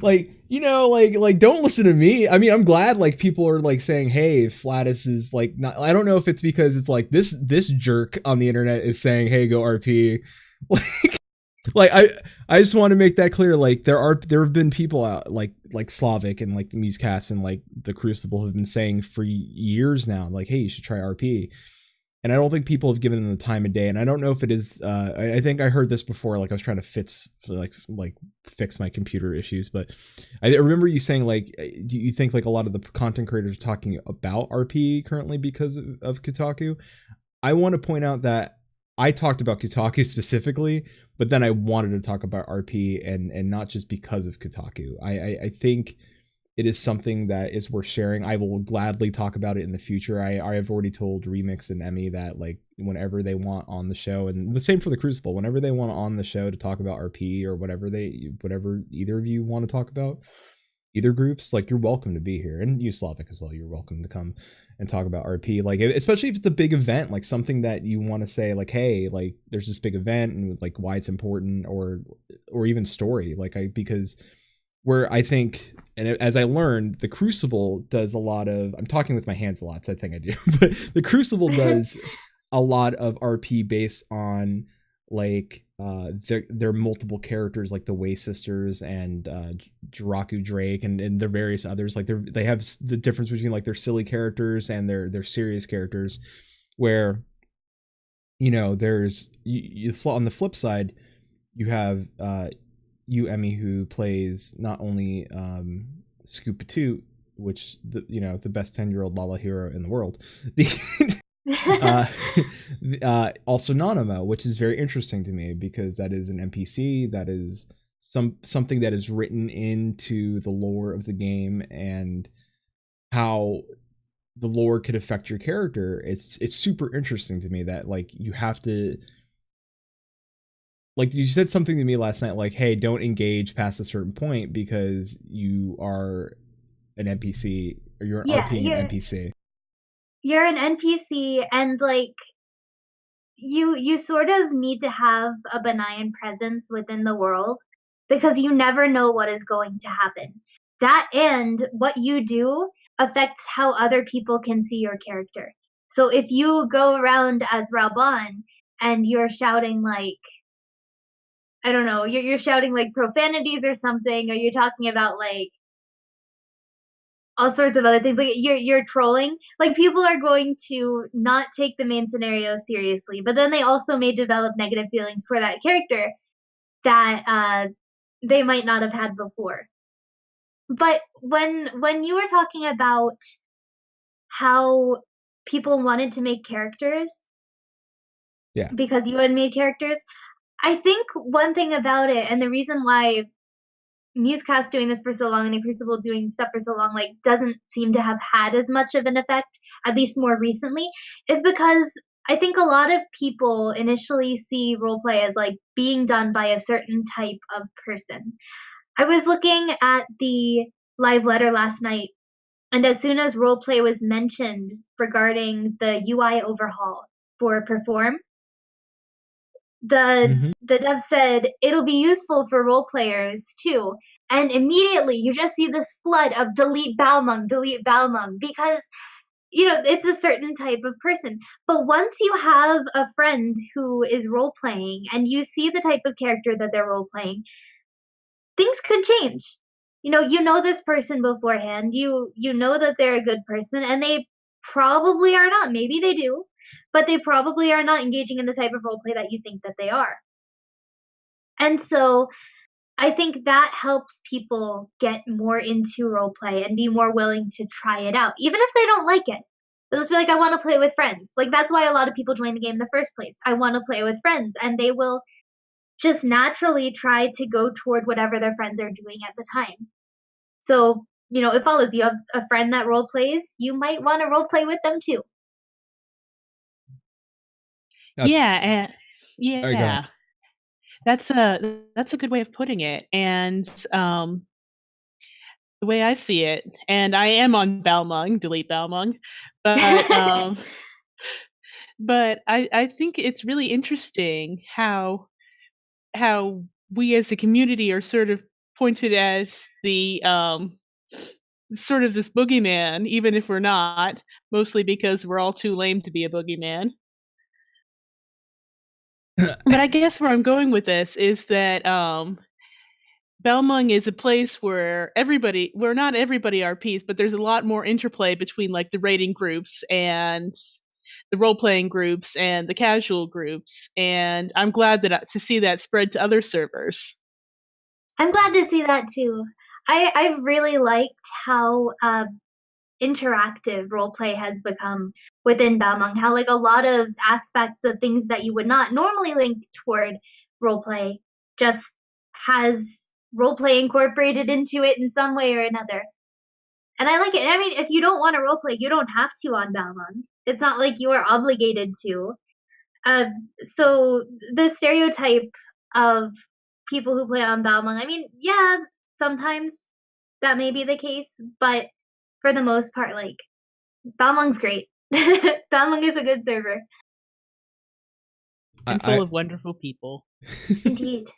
Like, like don't listen to me. I mean, I'm glad like people are like saying, hey, Flatus is like not. I don't know if it's because it's like this jerk on the internet is saying, hey, go RP. Like I just want to make that clear. Like, there have been people out like Slavic and like the Musecast and like the Crucible have been saying for years now, like, hey, you should try RP. And I don't think people have given them the time of day. And I don't know if it is. I think I heard this before. Like, I was trying to fix my computer issues. But I remember you saying, like, do you think like a lot of the content creators are talking about RP currently because of Kotaku? I want to point out that I talked about Kotaku specifically, but then I wanted to talk about RP and not just because of Kotaku. I think it is something that is worth sharing. I will gladly talk about it in the future. I have already told Remix and Emmy that like whenever they want on the show, and the same for the Crucible, whenever they want on the show to talk about RP or whatever either of you want to talk about, either groups, like, you're welcome to be here, and you Slavic as well. You're welcome to come and talk about RP, like, especially if it's a big event, like something that you want to say, like, hey, like, there's this big event and like why it's important, or even story, like, because where I think, and as I learned, the Crucible does a lot of, I'm talking with my hands a lot, so I think I do, but the Crucible does a lot of RP based on like their multiple characters, like the Way Sisters and Jiraku Drake and their various others. Like they have the difference between like their silly characters and their serious characters, where there's you on the flip side, you have you Emmy, who plays not only Scoopatoot, which the best 10-year-old Lala hero in the world, also Nanamo, which is very interesting to me because that is an NPC, that is something that is written into the lore of the game, and how the lore could affect your character. It's super interesting to me that like you have to, like you said something to me last night, like, hey, don't engage past a certain point because you are an NPC or you're an RPing an NPC. You're an NPC, and like you sort of need to have a benign presence within the world because you never know what is going to happen. That and what you do affects how other people can see your character. So if you go around as Raoban and you're shouting like, I don't know, you're shouting like profanities or something, or you're talking about like all sorts of other things, like you're trolling, like people are going to not take the main scenario seriously, but then they also may develop negative feelings for that character that they might not have had before. But when you were talking about how people wanted to make characters, yeah, because you had made characters, I think one thing about it, and the reason why Musecast doing this for so long and the Crucible doing stuff for so long, like, doesn't seem to have had as much of an effect, at least more recently, is because I think a lot of people initially see roleplay as like being done by a certain type of person. I was looking at the live letter last night, and as soon as roleplay was mentioned regarding the UI overhaul for Perform, the dev said it'll be useful for role players too. And immediately you just see this flood of delete Balmung, because it's a certain type of person. But once you have a friend who is role playing and you see the type of character that they're role playing, things could change. You know this person beforehand. You know that they're a good person, and they probably are not. Maybe they do, but they probably are not engaging in the type of roleplay that you think that they are. And so I think that helps people get more into roleplay and be more willing to try it out, even if they don't like it. They'll just be like, I want to play with friends. Like, that's why a lot of people join the game in the first place. I want to play with friends, and they will just naturally try to go toward whatever their friends are doing at the time. So, it follows. You have a friend that role plays, you might want to role play with them too. Yeah. That's a good way of putting it. And the way I see it, and I am on Balmung, delete Balmung, but but I think it's really interesting how we as a community are sort of pointed as the sort of this boogeyman, even if we're not, mostly because we're all too lame to be a boogeyman. But I guess where I'm going with this is that Balmung is a place where not everybody RPs, but there's a lot more interplay between like the raiding groups and the role-playing groups and the casual groups, and I'm glad to see that spread to other servers. I'm glad to see that too. I really liked how interactive roleplay has become within Balmung. How like a lot of aspects of things that you would not normally link toward roleplay just has roleplay incorporated into it in some way or another. And I like it. I mean, if you don't want to roleplay, you don't have to on Balmung. It's not like you are obligated to. So the stereotype of people who play on Balmung, I mean, yeah, sometimes that may be the case, but for the most part, like, Balmung's great. Balmung is a good server. And full of wonderful people. Indeed.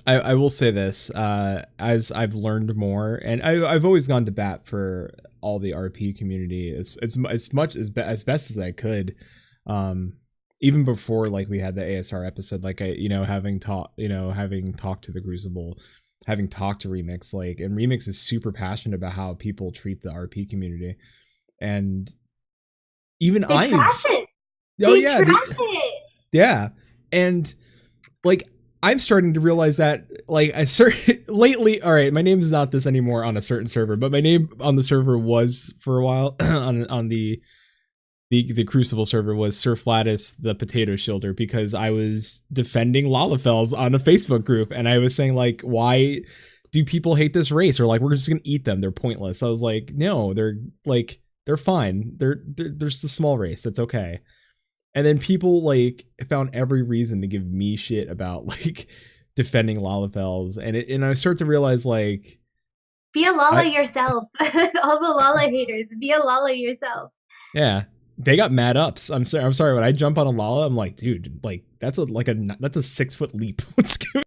I will say this, as I've learned more, and I've always gone to bat for all the RP community as best as I could, even before like we had the ASR episode, like having talked to the Crucible, having talked to Remix, like, and Remix is super passionate about how people treat the RP community, and even they trash it. Yeah, and like I'm starting to realize that, like, lately, all right, my name is not this anymore on a certain server, but my name on the server was for a while on the Crucible server was Sir Flatus the Potato Shielder, because I was defending Lalafels on a Facebook group, and I was saying, like, why do people hate this race? Or like, we're just gonna eat them, they're pointless. I was like, no, they're like, They're fine. There's the small race. That's okay. And then people like found every reason to give me shit about like defending Lalafels, and I start to realize like Be a Lala yourself. All the Lala haters, be a Lala yourself. yeah, they got mad ups. I'm sorry. When I jump on a Lala, I'm like, dude, like that's a 6-foot leap. What's going?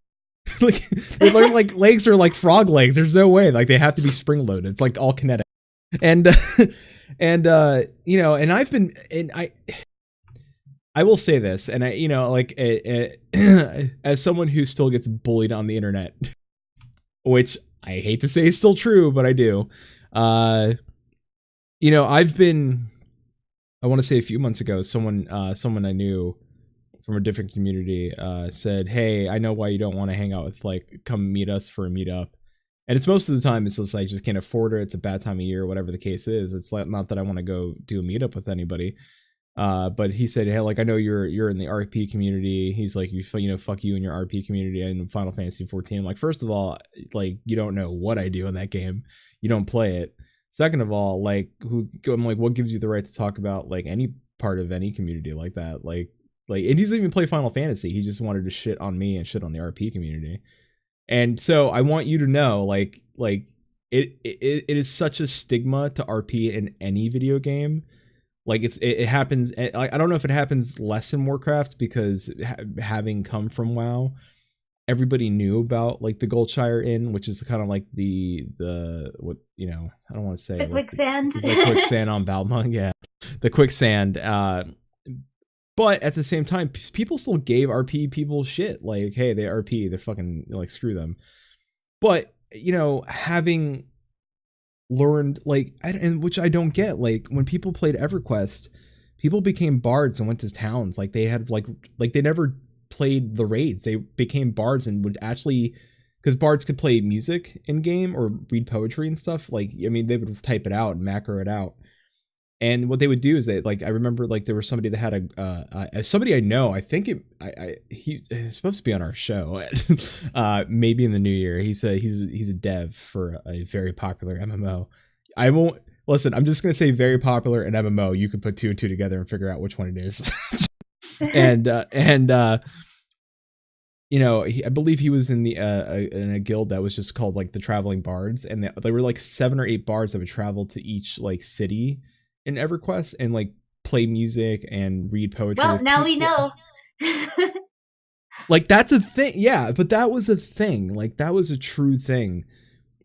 Like their like legs are like frog legs. There's no way. Like they have to be spring loaded. It's like all kinetic. And and you know, and I've been, and I will say this, and I, you know, like as someone who still gets bullied on the internet, which I hate to say is still true, but I do. You know, I've been, I want to say a few months ago, someone I knew from a different community said, "Hey, I know why you don't want to hang out with, like, come meet us for a meetup." And it's most of the time it's just I just can't afford it. It's a bad time of year, whatever the case is. It's like, not that I want to go do a meetup with anybody. But he said, "Hey, like I know you're in the RP community." He's like, you know, fuck you and your RP community and Final Fantasy 14. I'm like, first of all, like you don't know what I do in that game. You don't play it. Second of all, like I'm like, what gives you the right to talk about like any part of any community like that? Like, and he doesn't even play Final Fantasy. He just wanted to shit on me and shit on the RP community. And so I want you to know, like it is such a stigma to RP in any video game. Like it happens. I don't know if it happens less in Warcraft because having come from WoW, everybody knew about like the Goldshire Inn, which is kind of like the what, you know, I don't want to say The like, quicksand. the quicksand on Balmung, yeah, the quicksand. But at the same time, people still gave RP people shit. Like, hey, they RP, they're fucking, like, screw them. But, you know, having learned, like, and which I don't get, like, when people played EverQuest, people became bards and went to towns. Like, they had, like they never played the raids. They became bards and would actually, because bards could play music in game or read poetry and stuff. Like, I mean, they would type it out and macro it out. And what they would do is they, like, I remember, like, there was somebody that had somebody I know, I think he's supposed to be on our show, maybe in the new year. He's a dev for a very popular MMO. I won't, listen, I'm just going to say very popular and MMO. You can put 2 and 2 together and figure out which one it is. and you know, I believe he was in in a guild that was just called, like, the Traveling Bards. And there were, like, 7 or 8 bards that would travel to each, like, city in EverQuest and like play music and read poetry. Well, now we know. Like that's a thing, yeah. But that was a thing. Like that was a true thing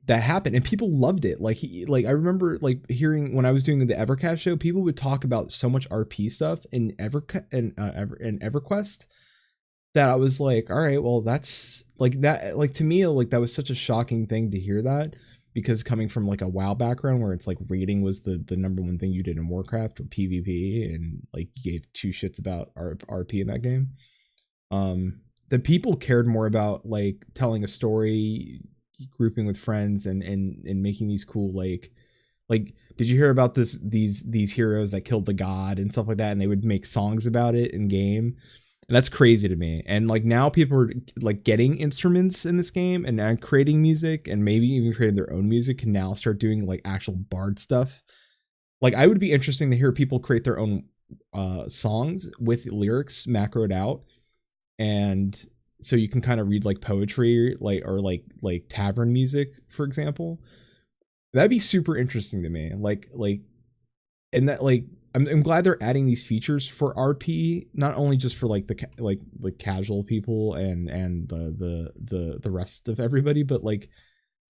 that happened, and people loved it. Like I remember like hearing when I was doing the Evercast show, people would talk about so much RP stuff in EverQuest that I was like, all right, well that's like that. Like to me, like that was such a shocking thing to hear that. Because coming from like a WoW background where it's like raiding was the number one thing you did in Warcraft or PvP, and like you gave 2 shits about RP in that game, the people cared more about like telling a story, grouping with friends, and making these cool like did you hear about these heroes that killed the god and stuff like that, and they would make songs about it in game. And that's crazy to me. And like now people are like getting instruments in this game and now creating music, and maybe even creating their own music, can now start doing like actual bard stuff. Like I would be interesting to hear people create their own songs with lyrics macroed out, and so you can kind of read like poetry, like or like tavern music, for example. That'd be super interesting to me. Like and that like I'm glad they're adding these features for RP, not only just for like the casual people and the rest of everybody, but like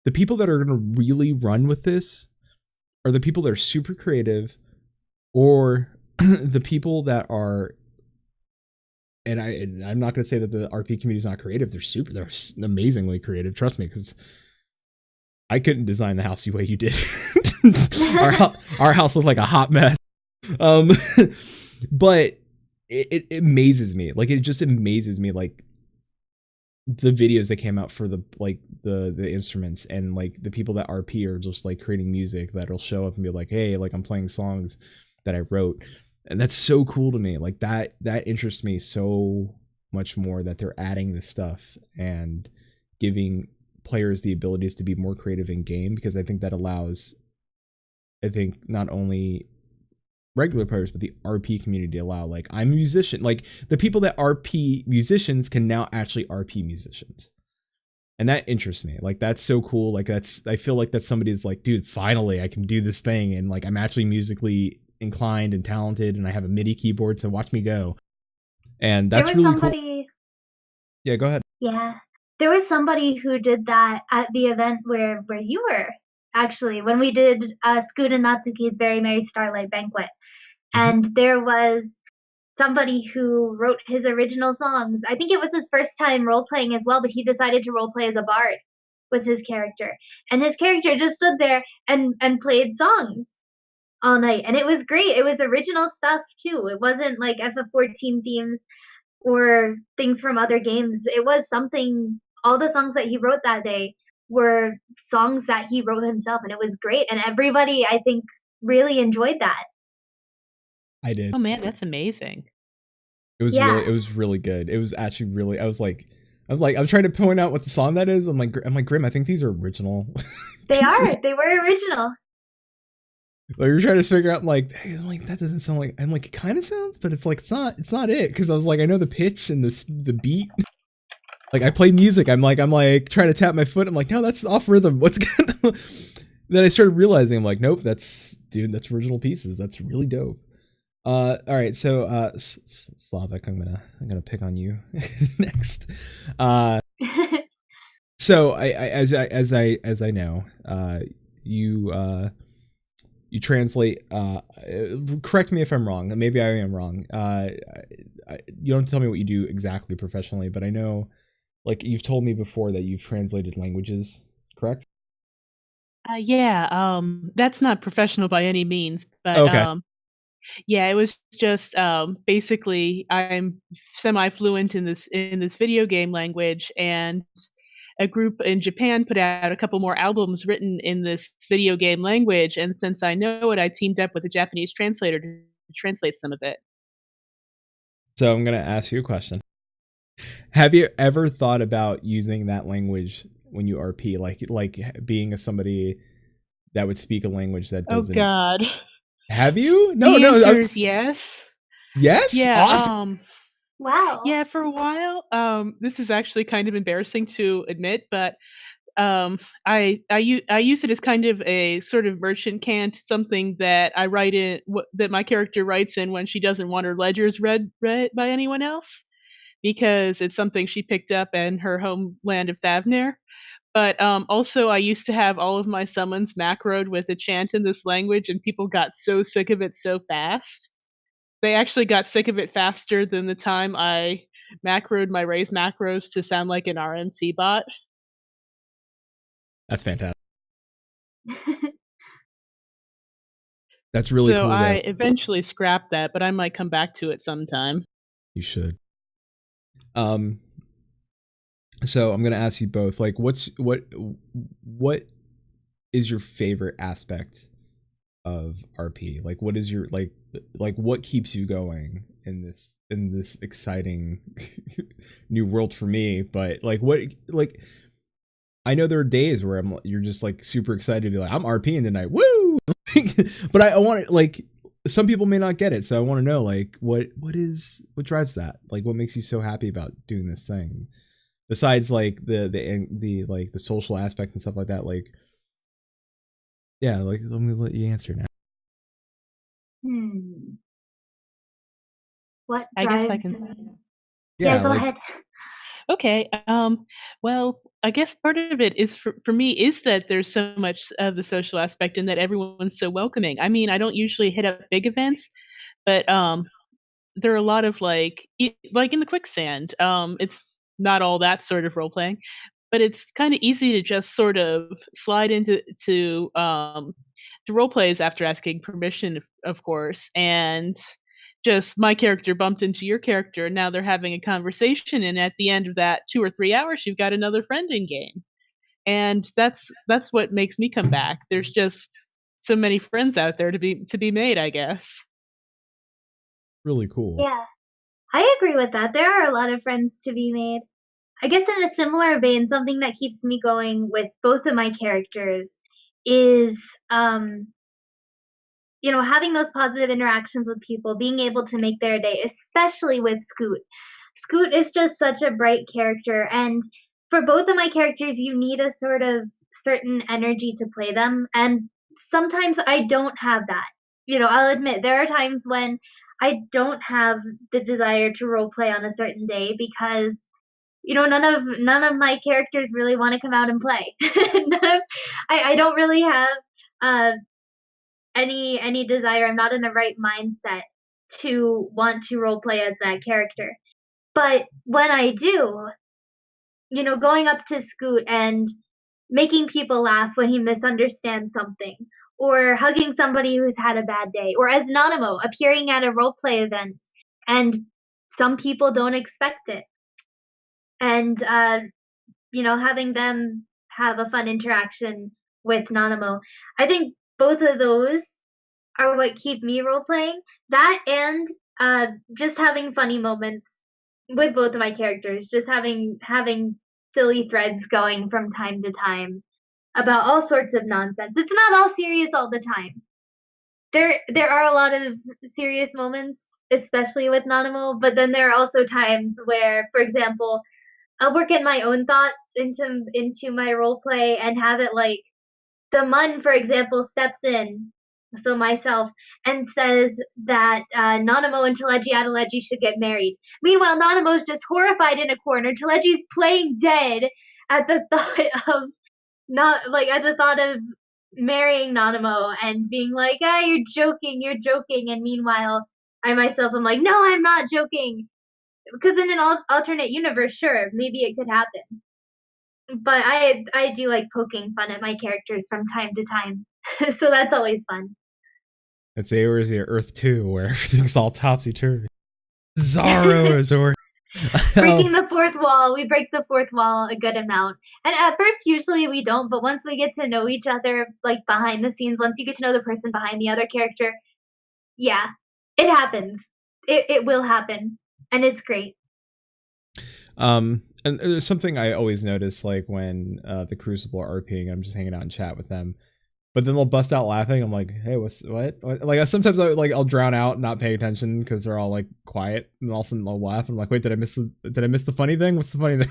the people that are going to really run with this are the people that are super creative, or the people that are, and I'm not going to say that the RP community is not creative. They're amazingly creative. Trust me, because I couldn't design the house the way you did. Our house looked like a hot mess. But it amazes me. Like it just amazes me, like the videos that came out for the instruments, and like the people that RP are just like creating music that'll show up and be like, hey, like I'm playing songs that I wrote. And that's so cool to me. Like that interests me so much more, that they're adding this stuff and giving players the abilities to be more creative in game, because I think that allows, I think not only regular players, but the RP community allow. Like, I'm a musician. Like, the people that RP musicians can now actually RP musicians. And that interests me. Like, that's so cool. Like, I feel like that's somebody that's like, dude, finally I can do this thing. And like, I'm actually musically inclined and talented, and I have a MIDI keyboard, so watch me go. And that's really cool. Yeah, go ahead. Yeah. There was somebody who did that at the event where you were, actually, when we did Scoot and Natsuki's Very Merry Starlight Banquet. And there was somebody who wrote his original songs. I think it was his first time role playing as well, but he decided to role play as a bard with his character. And his character just stood there and played songs all night. And it was great. It was original stuff too. It wasn't like FF14 themes or things from other games. It was something, all the songs that he wrote that day were songs that he wrote himself, and it was great. And everybody, I think, really enjoyed that. I did. Oh man, that's amazing. It was really good. It was actually really, I'm trying to point out what the song that is. I'm like, Grim, I think these are original. They were original. Like, you're trying to figure out, like, hey, I'm like, that doesn't sound like, I'm like, it kind of sounds, but it's like, it's not it. Because I was like, I know the pitch and the beat. Like, I play music. I'm like trying to tap my foot. I'm like, no, that's off rhythm. What's good? Then I started realizing, I'm like, nope, that's original pieces. That's really dope. All right, so Slavic, I'm gonna pick on you next. So as I know, you translate. Correct me if I'm wrong. Maybe I am wrong. You don't tell me what you do exactly professionally, but I know, like, you've told me before that you've translated languages. Correct? Yeah. That's not professional by any means, but okay. Yeah, it was just basically I'm semi-fluent in this video game language, and a group in Japan put out a couple more albums written in this video game language, and since I know it, I teamed up with a Japanese translator to translate some of it. So I'm gonna ask you a question. Have you ever thought about using that language when you RP, like being somebody that would speak a language that doesn't? Oh God. Have you? No, the answer is yes. Yes? Yeah. Awesome. Wow. Yeah, for a while. This is actually kind of embarrassing to admit, but I use it as kind of a sort of merchant cant, something that I write in, that my character writes in when she doesn't want her ledgers read by anyone else, because it's something she picked up in her homeland of Thavnir. But also, I used to have all of my summons macroed with a chant in this language, and people got so sick of it so fast. They actually got sick of it faster than the time I macroed my raise macros to sound like an RMC bot. That's fantastic. That's really cool. So I eventually scrapped that, but I might come back to it sometime. You should. So I'm gonna ask you both, like, what is your favorite aspect of RP? Like, what is your like what keeps you going in this exciting new world for me? But like, I know there are days where you're just like super excited to be like, I'm RPing tonight, woo! But I want to, like, some people may not get it, so I want to know, like, what drives that? Like, what makes you so happy about doing this thing? Besides, like, the like the social aspect and stuff like that, like, yeah, like, let me let you answer now. What I drives? guess I can. Yeah, go ahead. Okay. Well, I guess part of it is for me is that there's so much of the social aspect and that everyone's so welcoming. I mean, I don't usually hit up big events, but there are a lot of like in the quicksand. It's not all that sort of role playing, but it's kind of easy to just sort of slide into role plays after asking permission, of course, and just my character bumped into your character, and now they're having a conversation, and at the end of that 2 or 3 hours you've got another friend in game, and that's what makes me come back. There's just so many friends out there to be made, I guess. Really cool. Yeah, I agree with that. There are a lot of friends to be made. I guess in a similar vein, something that keeps me going with both of my characters is having those positive interactions with people, being able to make their day, especially with Scoot. Scoot is just such a bright character, and for both of my characters, you need a sort of certain energy to play them, and sometimes I don't have that. I'll admit there are times when I don't have the desire to roleplay on a certain day because none of my characters really want to come out and play. I don't really have uh, any desire. I'm not in the right mindset to want to roleplay as that character. But when I do, going up to Scoot and making people laugh when he misunderstands something, or hugging somebody who's had a bad day, or as Nanamo appearing at a roleplay event and some people don't expect it, and having them have a fun interaction with Nanamo. I think both of those are what keep me role playing. That and just having funny moments with both of my characters, just having silly threads going from time to time about all sorts of nonsense. It's not all serious all the time. There are a lot of serious moments, especially with Nanamo, but then there are also times where, for example, I'll work in my own thoughts into my role play and have it like the Mun, for example, steps in, so myself, and says that Nanamo and Teleji Adeleji should get married. Meanwhile, Nanamo's just horrified in a corner. Teleji's playing dead at the thought of marrying Nanamo and being like, you're joking, and meanwhile, I myself am like, no, I'm not joking. Because in an alternate universe, sure, maybe it could happen. But I do like poking fun at my characters from time to time. So that's always fun. It's Eorzea Earth 2, where everything's all topsy-turvy. Zaro is over. Breaking the fourth wall. We break the fourth wall a good amount. And at first, usually we don't, but once we get to know each other, like behind the scenes, once you get to know the person behind the other character, yeah, it happens. It will happen. And it's great. And there's something I always notice, like when the Crucible are RPing, I'm just hanging out and chat with them, but then they'll bust out laughing. I'm like, hey, what? Like sometimes I'll drown out, not pay attention because they're all like quiet, and all of a sudden they'll laugh. I'm like, wait, did I miss the funny thing? What's the funny thing?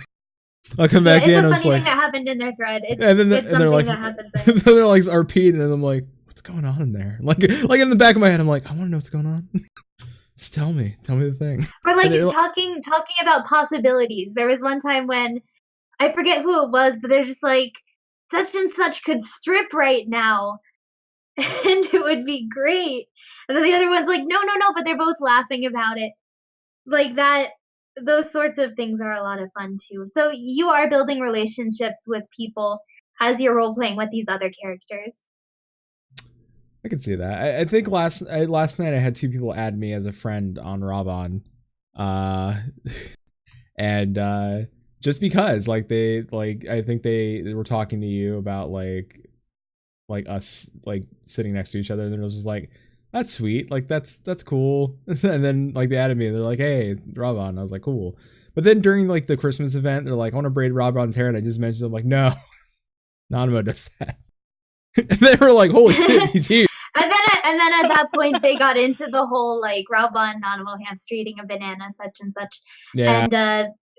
I'll come back in. It's a funny thing that happened in their thread. It's they're like, that happened. they're like RPing, and then I'm like, what's going on in there? Like in the back of my head, I'm like, I want to know what's going on. Just tell me the thing. Or like talking about possibilities. There was one time when I forget who it was, but they're just like, such and such could strip right now, and it would be great. And then the other one's like, no, but they're both laughing about it. Like that. Those sorts of things are a lot of fun too. So you are building relationships with people as you're role playing with these other characters. I can see that. I think last night I had 2 people add me as a friend on Raban, and just because I think they were talking to you about like us like sitting next to each other, and it was just like, that's sweet, like that's cool. And then like they added me, they're like, hey, Raban. I was like, cool. But then during like the Christmas event, they're like, I want to braid Raban's hair, and I just mentioned, I'm like, no, Nanamo does that. And they were like, holy shit, he's here. And then at that point, they got into the whole like Raban, Nanamo hamster eating a banana, such and such. Yeah. And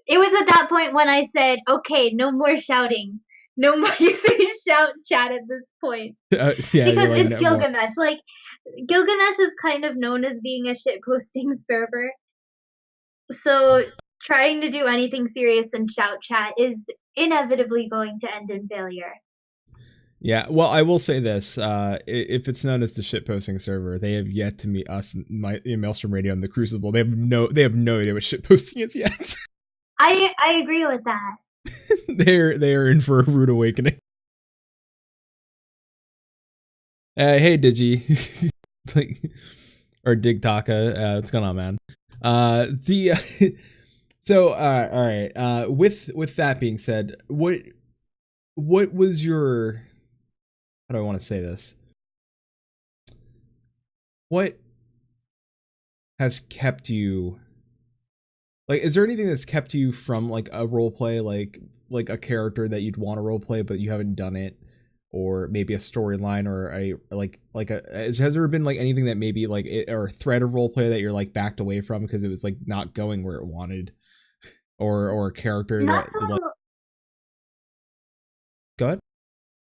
it was at that point when I said, okay, no more shouting. No more using shout chat at this point. Yeah, because it's no Gilgamesh. More. Like, Gilgamesh is kind of known as being a shitposting server. So trying to do anything serious in shout chat is inevitably going to end in failure. Yeah, well, I will say this: if it's known as the shitposting server, they have yet to meet us in Maelstrom Radio and the Crucible. They have no idea what shitposting is yet. I agree with that. they are in for a rude awakening. Hey Digi, or Digtaka, what's going on, man? So all right. With that being said, what was your, how do I want to say this? What has kept you, like, is there anything that's kept you from like a role play, like a character that you'd want to role play but you haven't done it, or maybe a storyline, or a has there been like anything that maybe like or a thread of roleplay that you're like backed away from because it was like not going where it wanted, or a character Not that so like go ahead.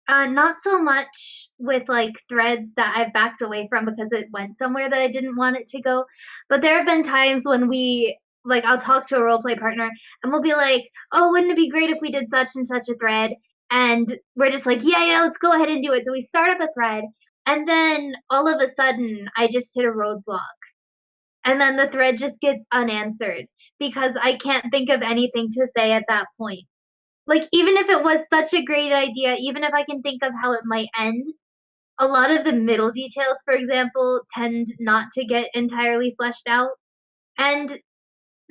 Not so much with like threads that I've backed away from because it went somewhere that I didn't want it to go. But there have been times when I'll talk to a roleplay partner and we'll be like, oh, wouldn't it be great if we did such and such a thread? And we're just like, yeah, let's go ahead and do it. So we start up a thread, and then all of a sudden I just hit a roadblock. And then the thread just gets unanswered because I can't think of anything to say at that point. Like, even if it was such a great idea, even if I can think of how it might end, a lot of the middle details, for example, tend not to get entirely fleshed out. And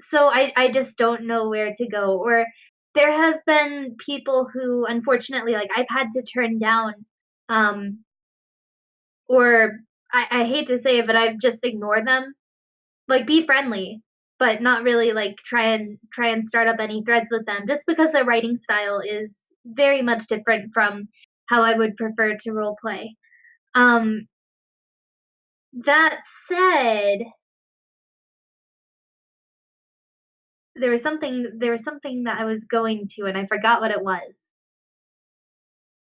so I just don't know where to go. Or there have been people who, unfortunately, like, I've had to turn down, or I hate to say it, but I've just ignored them. Like, be friendly, but not really like try and start up any threads with them, just because their writing style is very much different from how I would prefer to role play. That said, there was something that I was going to, and I forgot what it was.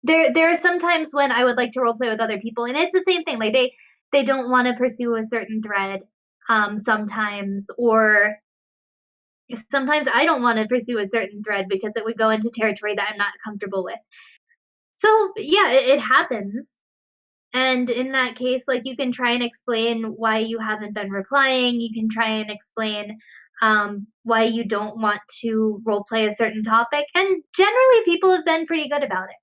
There are some times when I would like to roleplay with other people, and it's the same thing. Like they don't want to pursue a certain thread, sometimes, or sometimes I don't want to pursue a certain thread because it would go into territory that I'm not comfortable with. So yeah, it happens. And in that case, like, you can try and explain why you haven't been replying. You can try and explain why you don't want to roleplay a certain topic. And generally, people have been pretty good about it.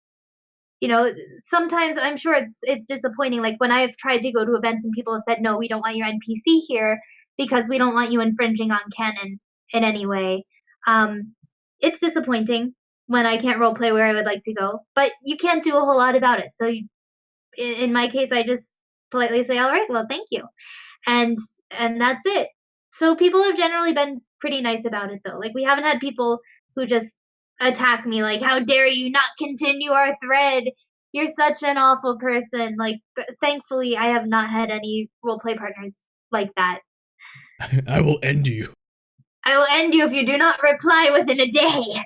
You know, sometimes I'm sure it's disappointing. Like, when I've tried to go to events and people have said, no, we don't want your NPC here because we don't want you infringing on canon in any way. It's disappointing when I can't roleplay where I would like to go, but you can't do a whole lot about it. So in my case, I just politely say, all right, well, thank you. And that's it. So people have generally been pretty nice about it, though. Like, we haven't had people who just attack me like, how dare you not continue our thread? You're such an awful person. Like, thankfully, I have not had any roleplay partners like that. I will end you. I will end you if you do not reply within a day.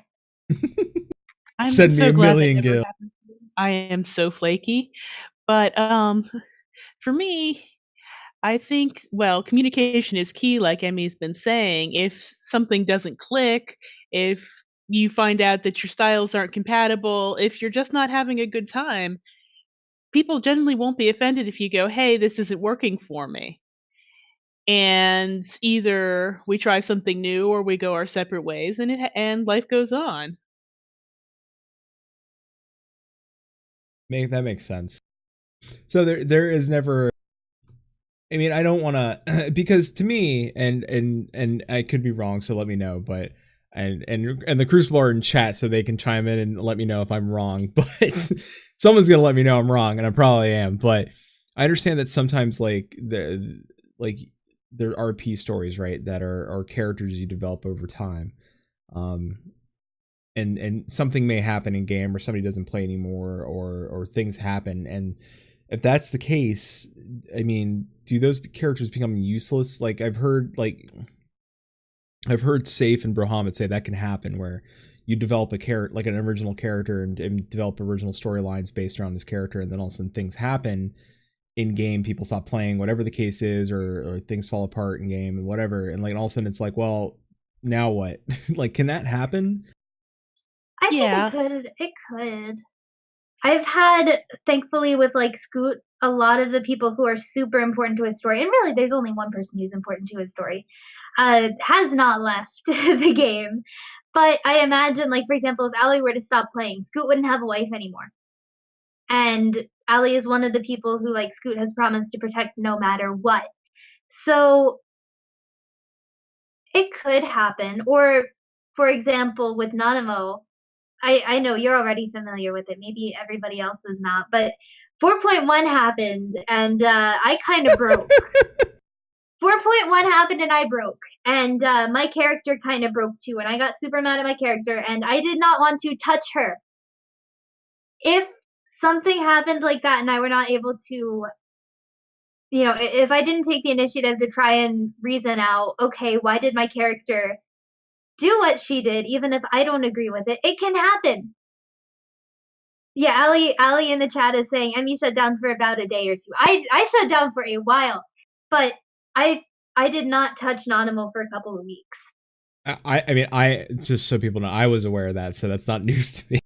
I'm Send me so a glad that million never gil. happened to me. I am so flaky. But for me, I think, well, communication is key, like Emmy's been saying. If something doesn't click, if you find out that your styles aren't compatible, if you're just not having a good time, people generally won't be offended if you go, hey, this isn't working for me. And either we try something new or we go our separate ways, and life goes on. That makes sense. So there is never. I mean, I don't want to because to me, and I could be wrong, so let me know. But and the Crucible are in chat, so they can chime in and let me know if I'm wrong. But someone's gonna let me know I'm wrong, and I probably am. But I understand that sometimes like there are RP stories, right, that are characters you develop over time. And something may happen in game, or somebody doesn't play anymore, or things happen, and if that's the case, I mean, do those characters become useless? Like I've heard Safe and Brohamid say that can happen, where you develop a character, like an original character, and develop original storylines based around this character, and then all of a sudden things happen in game, people stop playing, whatever the case is, or things fall apart in game and whatever, and like all of a sudden it's like, well, now what? Like, can that happen? I think it could. I've had, thankfully, with like Scoot, a lot of the people who are super important to his story, and really there's only one person who's important to his story, has not left the game. But I imagine, like, for example, if Allie were to stop playing, Scoot wouldn't have a wife anymore. And Allie is one of the people who, like, Scoot has promised to protect no matter what. So it could happen. Or, for example, with Nanamo, I know you're already familiar with it. Maybe everybody else is not. But 4.1 happened, and I kind of broke. 4.1 happened, and I broke. And my character kind of broke, too. And I got super mad at my character, and I did not want to touch her. If something happened like that and I were not able to, if I didn't take the initiative to try and reason out, okay, why did my character do what she did, even if I don't agree with it? It can happen. Yeah, Ali in the chat is saying Emmy shut down for about a day or two. I shut down for a while, but I did not touch Nanamo for a couple of weeks. I mean, just so people know, I was aware of that, so that's not news to me.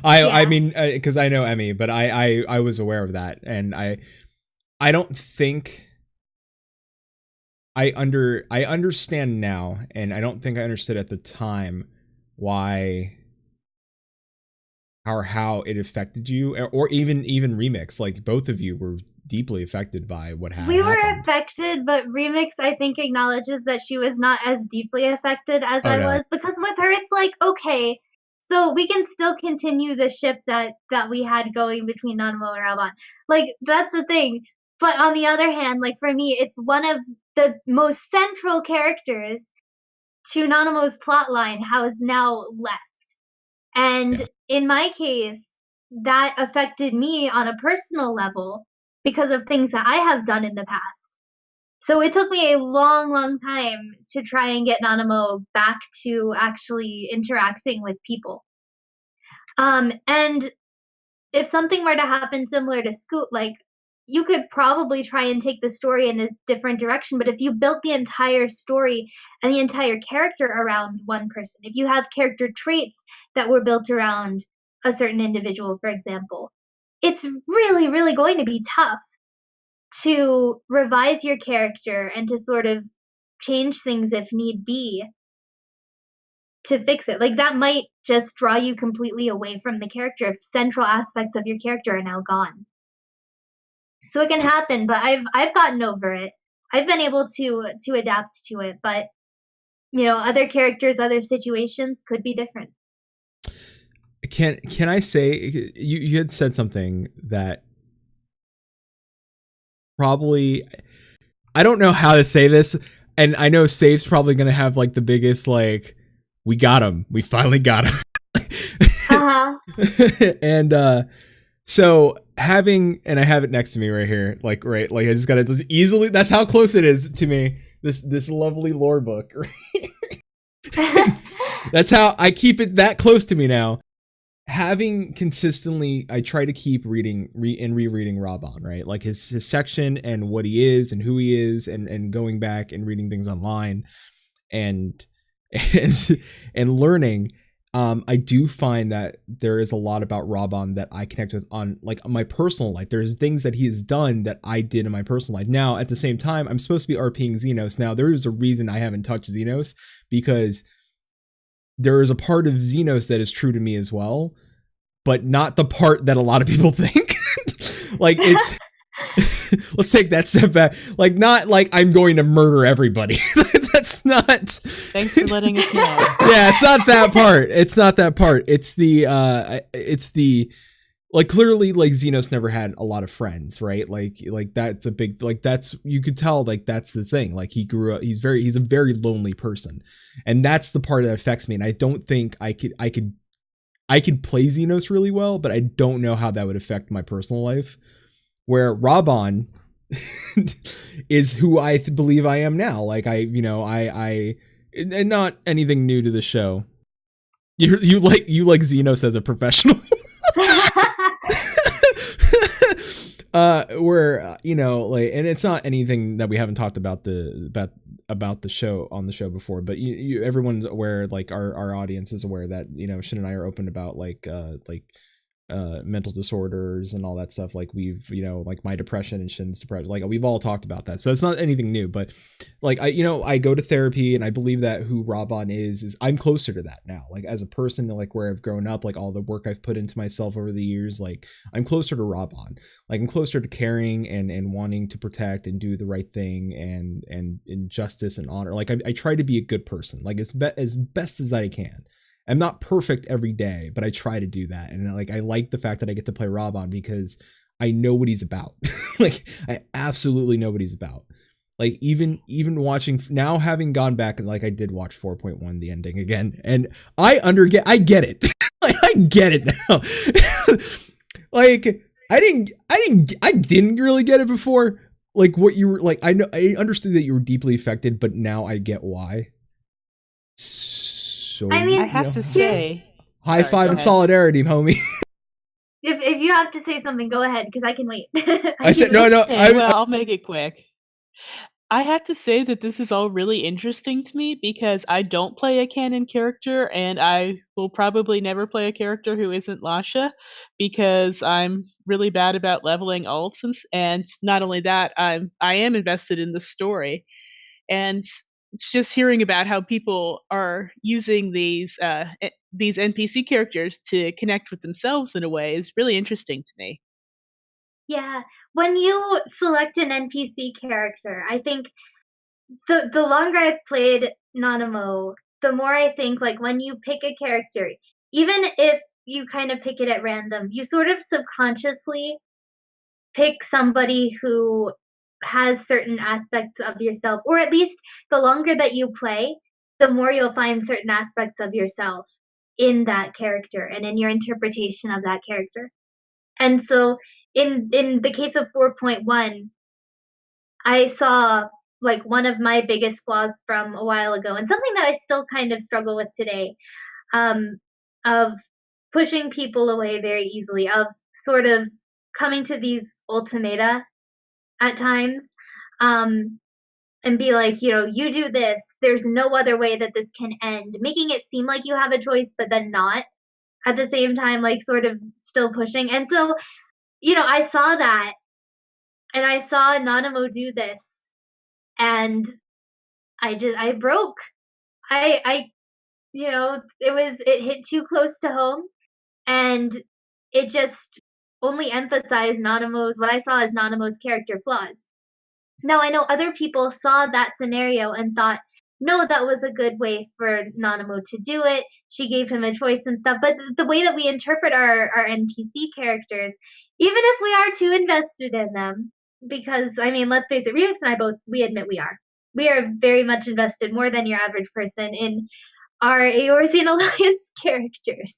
I mean, because I know Emmy, but I was aware of that, and I don't think I understand now, and I don't think I understood at the time why or how it affected you, or even Remix. Like, both of you were deeply affected by what happened. We were affected, but Remix, I think, acknowledges that she was not as deeply affected as I was, because with her, it's like, okay, so we can still continue the ship that we had going between Nanamo and Raban. Like, that's the thing. But on the other hand, like, for me, it's one of the most central characters to Nanamo's plotline has now left. And in my case, that affected me on a personal level because of things that I have done in the past. So it took me a long, long time to try and get Nanamo back to actually interacting with people. And if something were to happen similar to Scoot, like, you could probably try and take the story in a different direction, but if you built the entire story and the entire character around one person, if you have character traits that were built around a certain individual, for example, it's really, really going to be tough to revise your character and to sort of change things if need be to fix it. Like, that might just draw you completely away from the character if central aspects of your character are now gone. So it can happen, but I've gotten over it. I've been able to adapt to it, but other characters, other situations could be different. Can I say, you had said something that probably, I don't know how to say this, and I know Safe's probably gonna have like the biggest, like, we got him, we finally got him. And so having, and I have it next to me right here, like, right, like, I just gotta easily, that's how close it is to me, this lovely lore book. That's how I keep it that close to me now. Having consistently, I try to keep reading and rereading Raban, right? Like his section and what he is and who he is, and going back and reading things online and learning. I do find that there is a lot about Raban that I connect with on, like, my personal life. There's things that he has done that I did in my personal life. Now, at the same time, I'm supposed to be RPing Xenos. Now, there is a reason I haven't touched Xenos, because there is a part of Xenos that is true to me as well, but not the part that a lot of people think. Like, it's let's take that step back. Like, not like I'm going to murder everybody. That's not. Thanks for letting us know. Yeah, it's not that part. It's not that part. It's the like, clearly, like, Xenos never had a lot of friends, right? Like that's a big, like, that's, you could tell, like, that's the thing. Like, he grew up, he's a very lonely person, and that's the part that affects me. And I don't think I could play Xenos really well, but I don't know how that would affect my personal life. Where Raban is who I believe I am now. Like, I and not anything new to the show. You like Xenos as a professional. Where like, and it's not anything that we haven't talked about the show on the show before, but everyone's aware, like, our audience is aware that Shin and I are open about like mental disorders and all that stuff. Like, we've like my depression and Shin's depression, like, we've all talked about that, so it's not anything new. But like, I go to therapy, and I believe that who Raban is I'm closer to that now, like, as a person, like, where I've grown up, like, all the work I've put into myself over the years, like, I'm closer to Raban. Like, I'm closer to caring and wanting to protect and do the right thing and in justice and honor. Like, I try to be a good person, like, as best as I can. I'm not perfect every day, but I try to do that. And like, I like the fact that I get to play Raban because I know what he's about. Like, I absolutely know what he's about. Like, even watching now, having gone back, and like, I did watch 4.1, the ending again, and I get it. Like, I get it now. like I didn't really get it before. Like what you were like, I understood that you were deeply affected, but now I get why. So I mean, I have to say, high Sorry, five go and ahead. solidarity, homie. if you have to say something, go ahead because I can wait. I said no. okay, well, I'll make it quick. I have to say that this is all really interesting to me because I don't play a canon character, and I will probably never play a character who isn't Lasha because I'm really bad about leveling alts, and not only that, I am invested in the story, and just hearing about how people are using these NPC characters to connect with themselves in a way is really interesting to me. Yeah, when you select an NPC character, I think the longer I've played Nanamo, the more I think like when you pick a character, even if you kind of pick it at random, you sort of subconsciously pick somebody who has certain aspects of yourself, or at least the longer that you play, the more you'll find certain aspects of yourself in that character and in your interpretation of that character. And so in the case of 4.1, I saw like one of my biggest flaws from a while ago and something that I still kind of struggle with today, of pushing people away very easily, of sort of coming to these ultimata at times, and be like, you do this, there's no other way that this can end, making it seem like you have a choice, but then not at the same time, like sort of still pushing. And so, I saw that and I saw Nanamo do this and I broke. It hit too close to home and it just only emphasized what I saw as Nanamo's character flaws. Now, I know other people saw that scenario and thought, no, that was a good way for Nanamo to do it. She gave him a choice and stuff. But the way that we interpret our NPC characters, even if we are too invested in them, because, I mean, let's face it, Remix and I we admit we are. We are very much invested, more than your average person, in our Eorzean Alliance characters.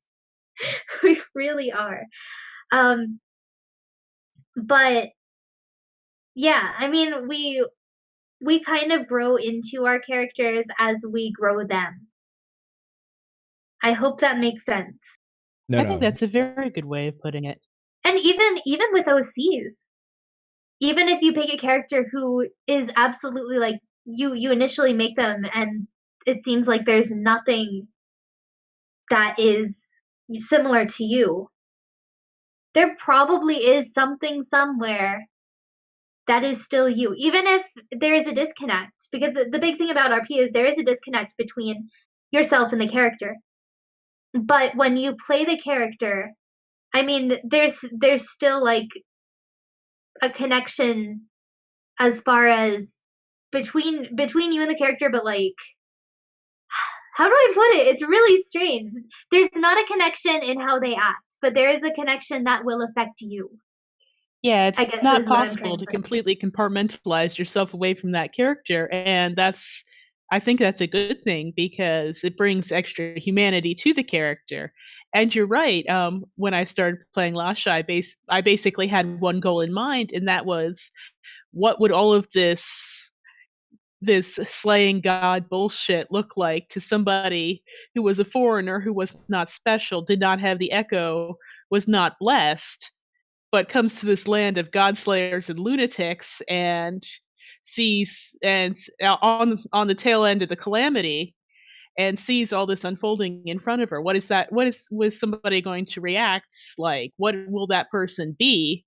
We really are. But yeah, I mean, we kind of grow into our characters as we grow them. I hope that makes sense. I think that's a very good way of putting it. And even with OCs, even if you pick a character who is absolutely like you initially make them and it seems like there's nothing that is similar to you, there probably is something somewhere that is still you, even if there is a disconnect. Because the big thing about RP is there is a disconnect between yourself and the character. But when you play the character, I mean, there's still like a connection as far as between you and the character, but like, how do I put it? It's really strange. There's not a connection in how they act, but there is a connection that will affect you. Yeah, it's I guess not is what I'm possible trying to to say. completely compartmentalize yourself away from that character, and I think that's a good thing because it brings extra humanity to the character. And you're right. When I started playing Lasha, I basically had one goal in mind, and that was what would all of this slaying God bullshit look like to somebody who was a foreigner, who was not special, did not have the echo, was not blessed, but comes to this land of godslayers and lunatics and sees and on the tail end of the calamity and sees all this unfolding in front of her. Was somebody going to react like? What will that person be?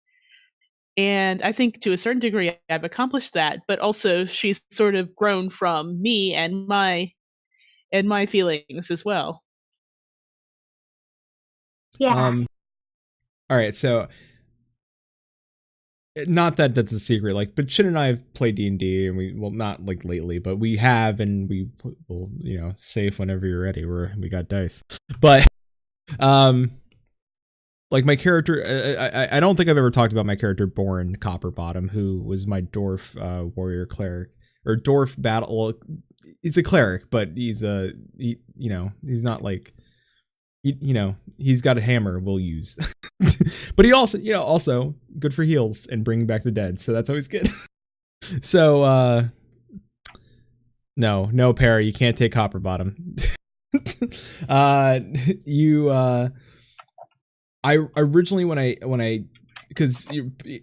And I think to a certain degree I've accomplished that, but also she's sort of grown from me and my feelings as well. Yeah. All right, so not that that's a secret, like, but Shin and I have played D&D, and not like lately, but we have, and we will, safe whenever you're ready. We got dice, but like my character, I don't think I've ever talked about my character Born Copperbottom, who was my dwarf warrior cleric or dwarf battle. Well, he's a cleric, but he's not like he's got a hammer we'll use. But he also good for heals and bringing back the dead, so that's always good. So no Perry, you can't take Copper Bottom. I originally when I because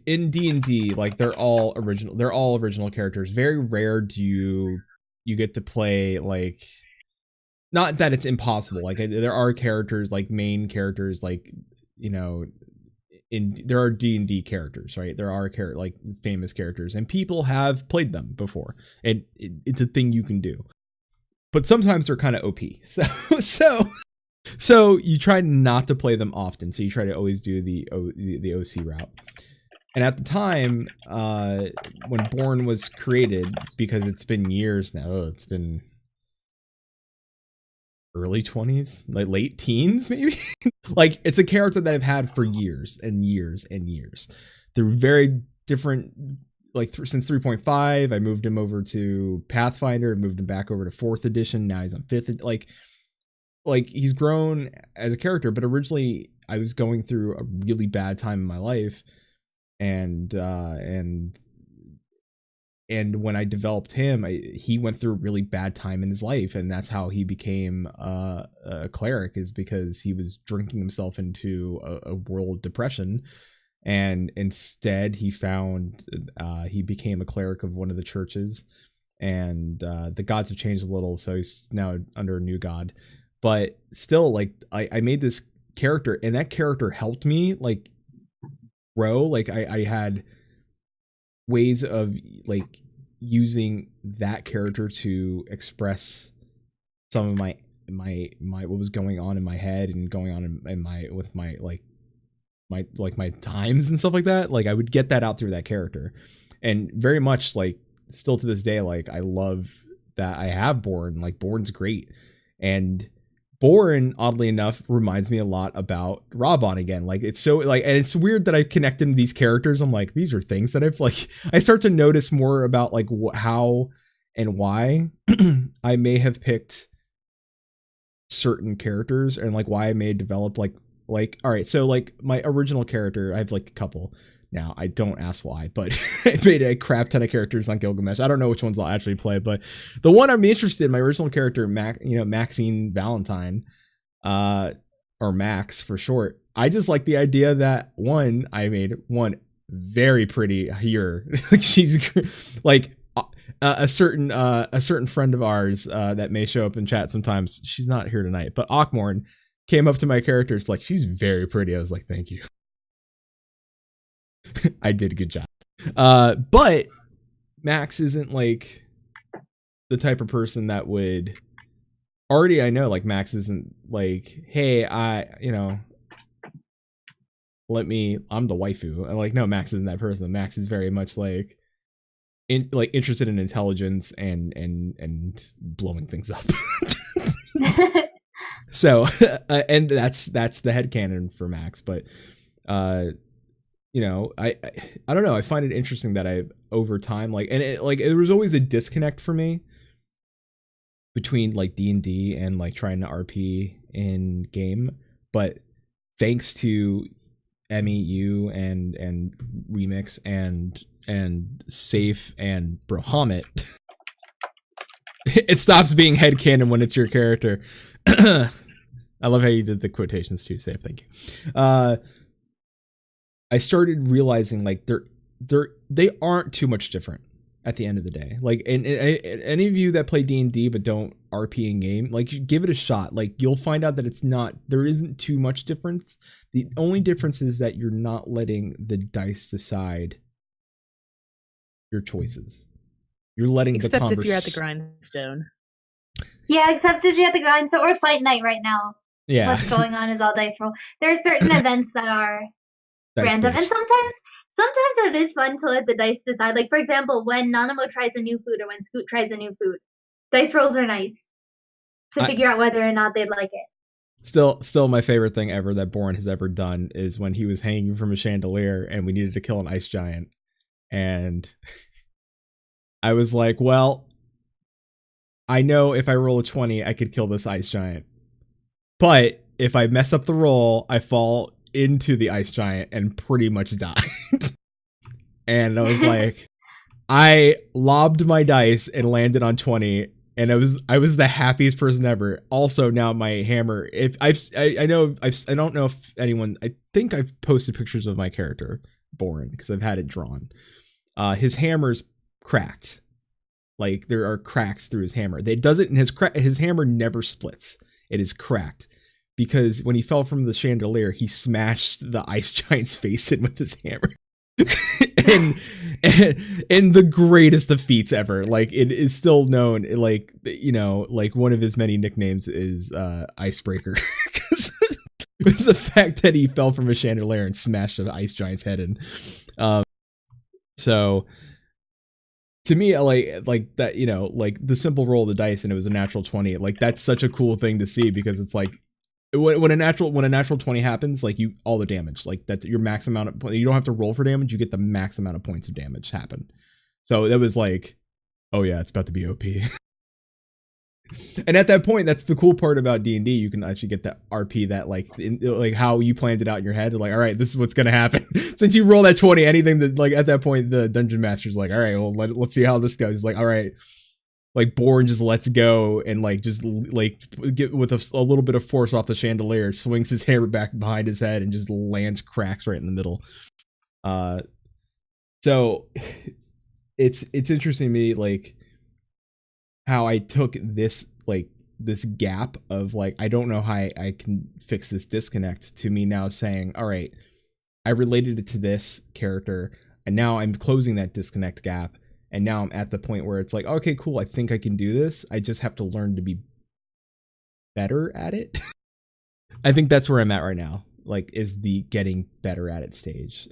in D&D, like they're all original characters. Very rare do you get to play, like, not that it's impossible, like there are characters, like main characters, like, there are D&D characters, right? There are like famous characters, and people have played them before, and it's a thing you can do. But sometimes they're kind of OP, so you try not to play them often. So you try to always do the OC route. And at the time, when Born was created, because it's been years now, it's been early 20s, like late teens, maybe. Like, it's a character that I've had for years and years and years. They're very different. Like since 3.5, I moved him over to Pathfinder, moved him back over to 4th edition. Now he's on 5th. Like he's grown as a character, but originally I was going through a really bad time in my life, and when I developed him, he went through a really bad time in his life, and that's how he became a cleric, is because he was drinking himself into a world depression, and instead he became a cleric of one of the churches, and the gods have changed a little, so he's now under a new god. But still, like, I made this character, and that character helped me, like, grow. Like, I had ways of, like, using that character to express some of my what was going on in my head and going on in my times and stuff like that. Like, I would get that out through that character. And very much, like, still to this day, like, I love that I have Born. Like, Born's great. And Born, oddly enough, reminds me a lot about Raubahn again. Like, it's so, like, and it's weird that I connect him to these characters. I'm like, these are things that I've, like, I start to notice more about, like, how and why I may have picked certain characters, and, like, why I may develop, like, all right, so, like, my original character, I have, like, a couple now. I don't ask why, but I made a crap ton of characters on Gilgamesh. I don't know which ones I'll actually play, but the one I'm interested in, my original character, Maxine Valentine, or Max for short. I just like the idea that I made one very pretty here. She's like a certain friend of ours that may show up in chat sometimes. She's not here tonight, but Ockmorn came up to my character. It's like, she's very pretty. I was like, thank you. I did a good job. But Max isn't, like, the type of person that would already, I know, like, Max isn't like, hey, I'm the waifu. I'm like, no, Max isn't that person. Max is very much like interested in intelligence and blowing things up. So and that's the headcanon for Max. But I don't know. I find it interesting that I, over time, like, and there was always a disconnect for me between, like, D&D and, like, trying to RP in game. But thanks to MEU and Remix and Safe and Bahamut, it stops being headcanon when it's your character. I love how you did the quotations too, Safe. Thank you. I started realizing, like, they aren't too much different at the end of the day. Like, and any of you that play D&D but don't RP in game, like, give it a shot. Like, you'll find out that there isn't too much difference. The only difference is that you're not letting the dice decide your choices. You're letting except the conversation. If you're at the grindstone. Yeah, except if you're at the grindstone or fight night right now. Yeah. What's going on is all dice roll. There are certain events that are random, and Dice-based. sometimes it is fun to let the dice decide. Like, for example, when Nanamo tries a new food or when Scoot tries a new food, dice rolls are nice to figure out whether or not they'd like it. Still my favorite thing ever that Born has ever done is when he was hanging from a chandelier and we needed to kill an ice giant, and I was like, well, I know if I roll a 20 I could kill this ice giant, but if I mess up the roll, I fall into the ice giant and pretty much die. And I was like, I lobbed my dice and landed on 20, and I was the happiest person ever. Also, now my hammer, if I don't know if anyone, I think I've posted pictures of my character Boren because I've had it drawn. His hammer's cracked. Like, there are cracks through his hammer. It doesn't, his hammer never splits. It is cracked because when he fell from the chandelier, he smashed the ice giant's face in with his hammer. and the greatest of feats ever. Like, it is still known, like, you know, like one of his many nicknames is Icebreaker. It was the fact that he fell from a chandelier and smashed an ice giant's head in. So to me, like that, you know, like the simple roll of the dice and it was a natural 20, like that's such a cool thing to see, because it's like when a natural 20 happens, like you, all the damage, like that's your max amount of, you don't have to roll for damage, you get the max amount of points of damage happen. So that was like, oh yeah, it's about to be OP. And at that point, that's the cool part about D&D. You can actually get that RP that like how you planned it out in your head. Like, all right, this is what's gonna happen. Since you roll that 20, anything that, like, at that point, the dungeon master's like, all right, well, let's see how this goes. He's like, all right, like Boren just lets go and like just like get with a little bit of force off the chandelier, swings his hair back behind his head and just lands cracks right in the middle. So it's interesting to me, like, how I took this, like, this gap of like, I don't know how I can fix this disconnect, to me now saying, all right, I related it to this character and now I'm closing that disconnect gap, and now I'm at the point where it's like, okay, cool, I think I can do this. I just have to learn to be better at it. I think that's where I'm at right now, like, is the getting better at it stage.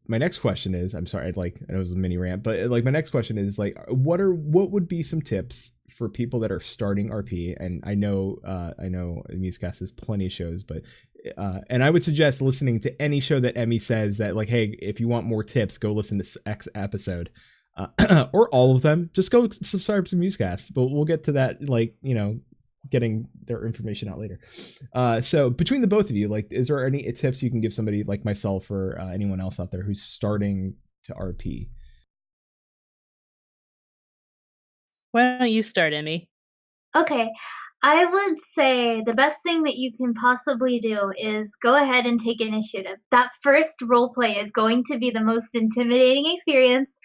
My next question is, I'm sorry, I know it was a mini rant, but like my next question is like, what would be some tips for people that are starting RP? And I know Musecast has plenty of shows, but and I would suggest listening to any show that Emmy says that, like, hey, if you want more tips, go listen to X episode, or all of them. Just go subscribe to Musecast. But we'll get to that, like, you know, getting their information out later. So between the both of you, like, is there any tips you can give somebody like myself or anyone else out there who's starting to RP? Why don't you start, Emmy? Okay, I would say the best thing that you can possibly do is go ahead and take initiative. That first roleplay is going to be the most intimidating experience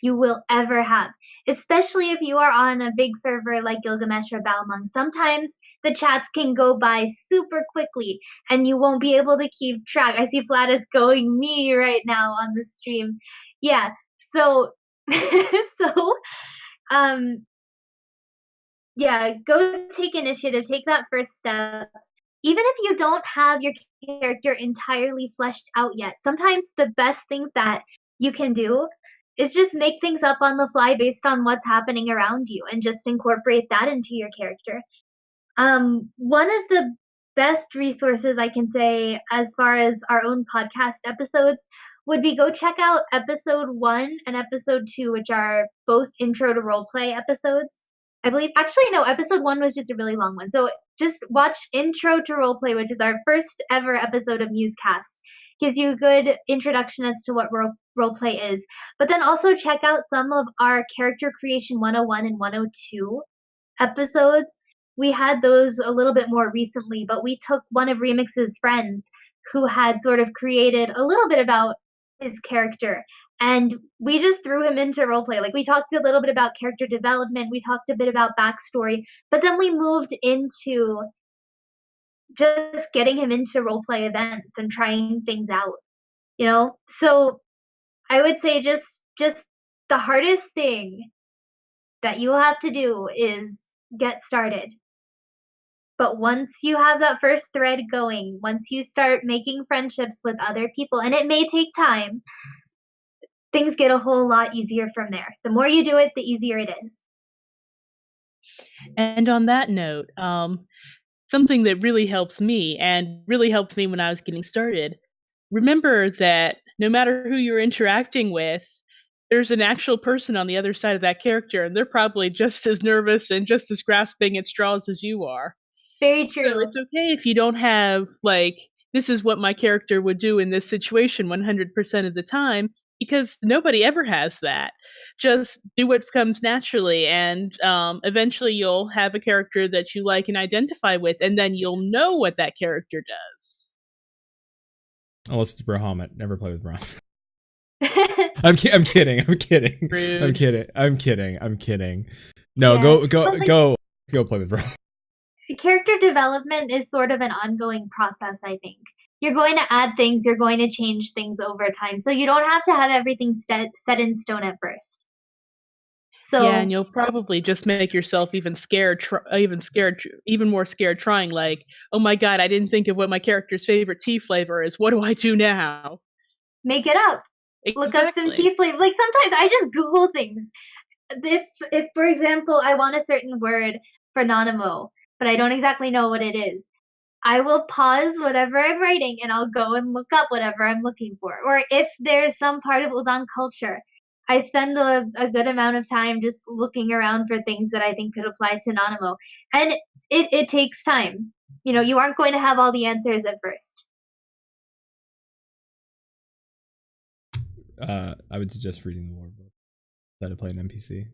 you will ever have, especially if you are on a big server like Gilgamesh or Balmung. Sometimes the chats can go by super quickly and you won't be able to keep track. I see Flatus going me right now on the stream. Yeah, so yeah, go take initiative, take that first step. Even if you don't have your character entirely fleshed out yet, sometimes the best things that you can do is just make things up on the fly based on what's happening around you and just incorporate that into your character. One of the best resources I can say as far as our own podcast episodes would be go check out episode 1 and episode 2, which are both intro to roleplay episodes. I believe, actually, no, episode 1 was just a really long one. So just watch Intro to Roleplay, which is our first ever episode of Musecast. Gives you a good introduction as to what roleplay is. But then also check out some of our Character Creation 101 and 102 episodes. We had those a little bit more recently, but we took one of Remix's friends who had sort of created a little bit about his character, and we just threw him into roleplay. Like, we talked a little bit about character development, we talked a bit about backstory, but then we moved into just getting him into roleplay events and trying things out, you know? So I would say just the hardest thing that you will have to do is get started. But once you have that first thread going, once you start making friendships with other people, and it may take time, things get a whole lot easier from there. The more you do it, the easier it is. And on that note, something that really helps me and really helped me when I was getting started, remember that no matter who you're interacting with, there's an actual person on the other side of that character, and they're probably just as nervous and just as grasping at straws as you are. Very So true. it's okay if you don't have, like, this is what my character would do in this situation 100% of the time, because nobody ever has that. Just do what comes naturally, and eventually you'll have a character that you like and identify with, and then you'll know what that character does. Unless it's Bahamut. Never play with Bahamut. I'm kidding. Rude. I'm kidding. No, Yeah. go But, like, go play with Bahamut. character development is sort of an ongoing process, I think. You're going to add things, you're going to change things over time. So you don't have to have everything set in stone at first. So Yeah, and you'll probably just make yourself even more scared trying, like, oh my god, I didn't think of what my character's favorite tea flavor is. What do I do now? make it up. Look up some Exactly. tea flavor. Like sometimes I just Google things. If for example I want a certain word for Nanamo, but I don't exactly know what it is, I will pause whatever I'm writing and I'll go and look up whatever I'm looking for. Or if there's some part of Udon culture, I spend a good amount of time just looking around for things that I think could apply to Nanamo. And it takes time. You know, you aren't going to have all the answers at first. I would suggest reading the lore book instead of playing NPC.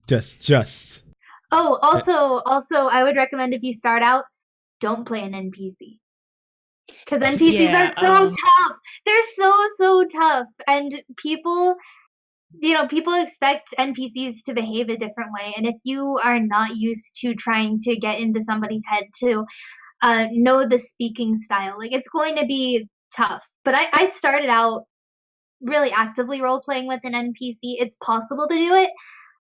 just. Oh, also, I would recommend if you start out, don't play an NPC. Because NPCs Yeah, are so tough. They're so tough. And people expect NPCs to behave a different way. And if you are not used to trying to get into somebody's head to know the speaking style, like it's going to be tough. But I started out really actively role playing with an NPC. It's possible to do it,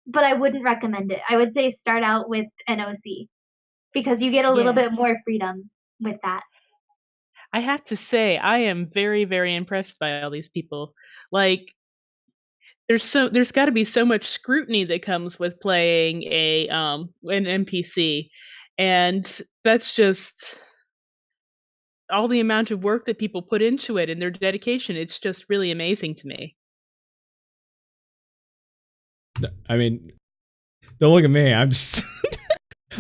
but I wouldn't recommend it. I would say start out with an OC because you get a little Yeah. bit more freedom with that. I have to say, I am very, very impressed by all these people. Like, there's got to be so much scrutiny that comes with playing an NPC, and that's just all the amount of work that people put into it and their dedication. It's just really amazing to me. I mean, don't look at me. I'm just.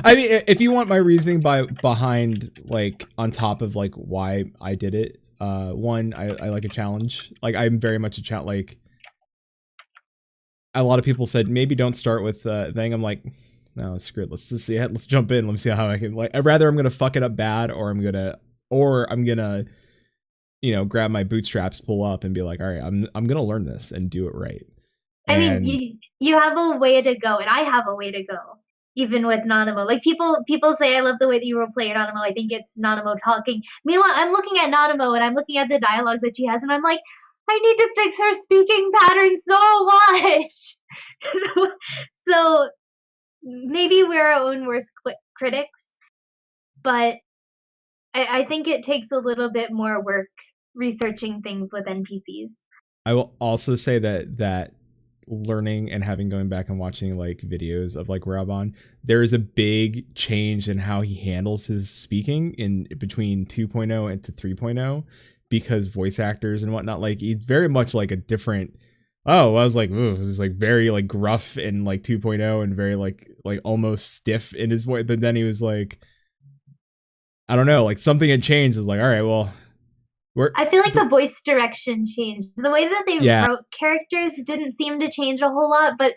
I mean, if you want my reasoning behind, like, on top of, like, why I did it, one, I like a challenge. Like, I'm very much a challenge. Like, a lot of people said maybe don't start with thing. I'm like, no, screw it. Let's just see it. Let's jump in. Let me see how I can. Like, I'd rather I'm gonna fuck it up bad, or I'm gonna, you know, grab my bootstraps, pull up, and be like, all right, I'm gonna learn this and do it right. I mean, you have a way to go, and I have a way to go. Even with Nanamo, like people say, I love the way that you role play Nanamo. I think it's Nanamo talking. Meanwhile, I'm looking at Nanamo and I'm looking at the dialogue that she has, and I'm like, I need to fix her speaking pattern so much. So maybe we're our own worst critics, but I think it takes a little bit more work researching things with NPCs. I will also say that learning and going back and watching like videos of like Raban, there is a big change in how he handles his speaking in between 2.0 and to 3.0 because voice actors and whatnot, like he's very much like a different. Oh, I was like, ooh, this is like very like gruff in like 2.0 and very like almost stiff in his voice. But then he was like, I don't know, like something had changed. It was like, all right, well, I feel like the voice direction changed. The way that they wrote characters didn't seem to change a whole lot, but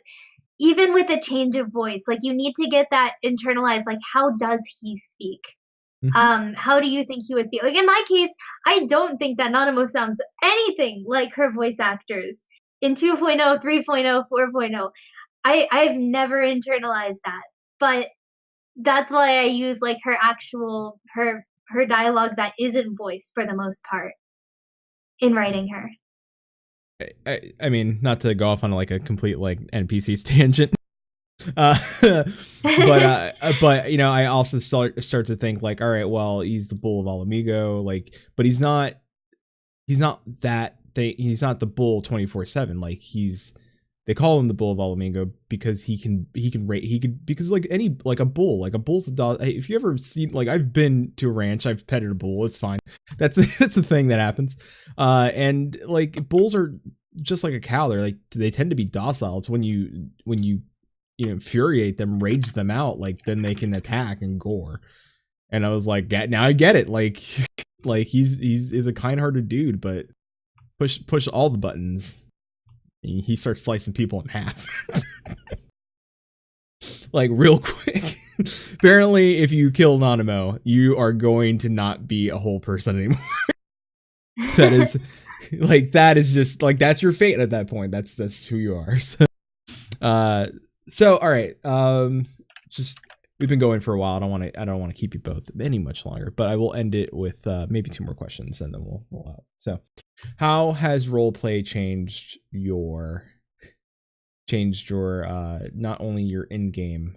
even with a change of voice, like you need to get that internalized, like how does he speak? Mm-hmm. How do you think he would speak? Like in my case, I don't think that Nanamo sounds anything like her voice actors in 2.0, 3.0, 4.0. I've never internalized that, but that's why I use like her actual her dialogue that isn't voiced for the most part in writing her. I mean, not to go off on like a complete like NPC's tangent, but you know, I also start to think like, all right, well, he's the bull of Ala Mhigo, like, but he's not that thing. He's not the bull 24/7. Like they call him the bull of Ala Mhigo because because like any like a bull's a dog. If you ever seen, like, I've been to a ranch, I've petted a bull, it's fine. That's a thing that happens. And like bulls are just like a cow. They tend to be docile. It's when you infuriate them, rage them out, like then they can attack and gore. And I was like, now I get it. Like he's a kind-hearted dude, but push all the buttons. He starts slicing people in half. Like real quick. Apparently, if you kill Nanamo, you are going to not be a whole person anymore. That is just like, that's your fate at that point. That's who you are. So all right. Just, we've been going for a while. I don't want to keep you both any much longer, but I will end it with maybe 2 more questions and then we'll out. So, how has roleplay changed your not only your in-game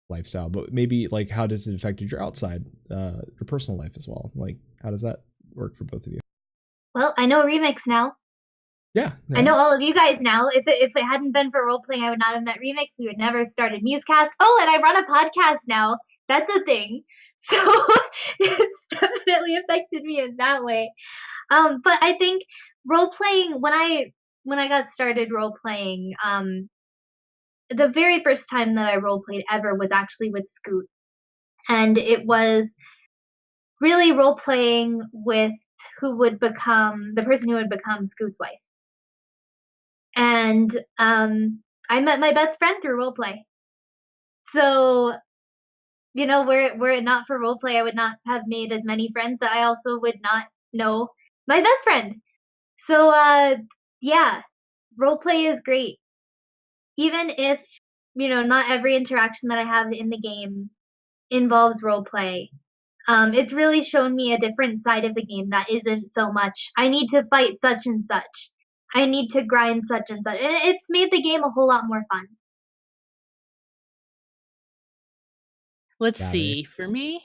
lifestyle, but maybe like how does it affected your outside your personal life as well? Like how does that work for both of you? Well, I know Remix now. Yeah. I know all of you guys now. If it hadn't been for roleplaying, I would not have met Remix. We would never have started Musecast. Oh, and I run a podcast now. That's a thing. So it's definitely affected me in that way. But I think roleplaying, when I got started roleplaying, the very first time that I roleplayed ever was actually with Scoot. And it was really roleplaying with the person who would become Scoot's wife. And I met my best friend through roleplay. So, were it not for roleplay, I would not have made as many friends that I also would not know my best friend. So, yeah, roleplay is great. Even if, not every interaction that I have in the game involves roleplay, it's really shown me a different side of the game that isn't so much, I need to fight such and such. I need to grind such and such. And it's made the game a whole lot more fun. Let's see. For me,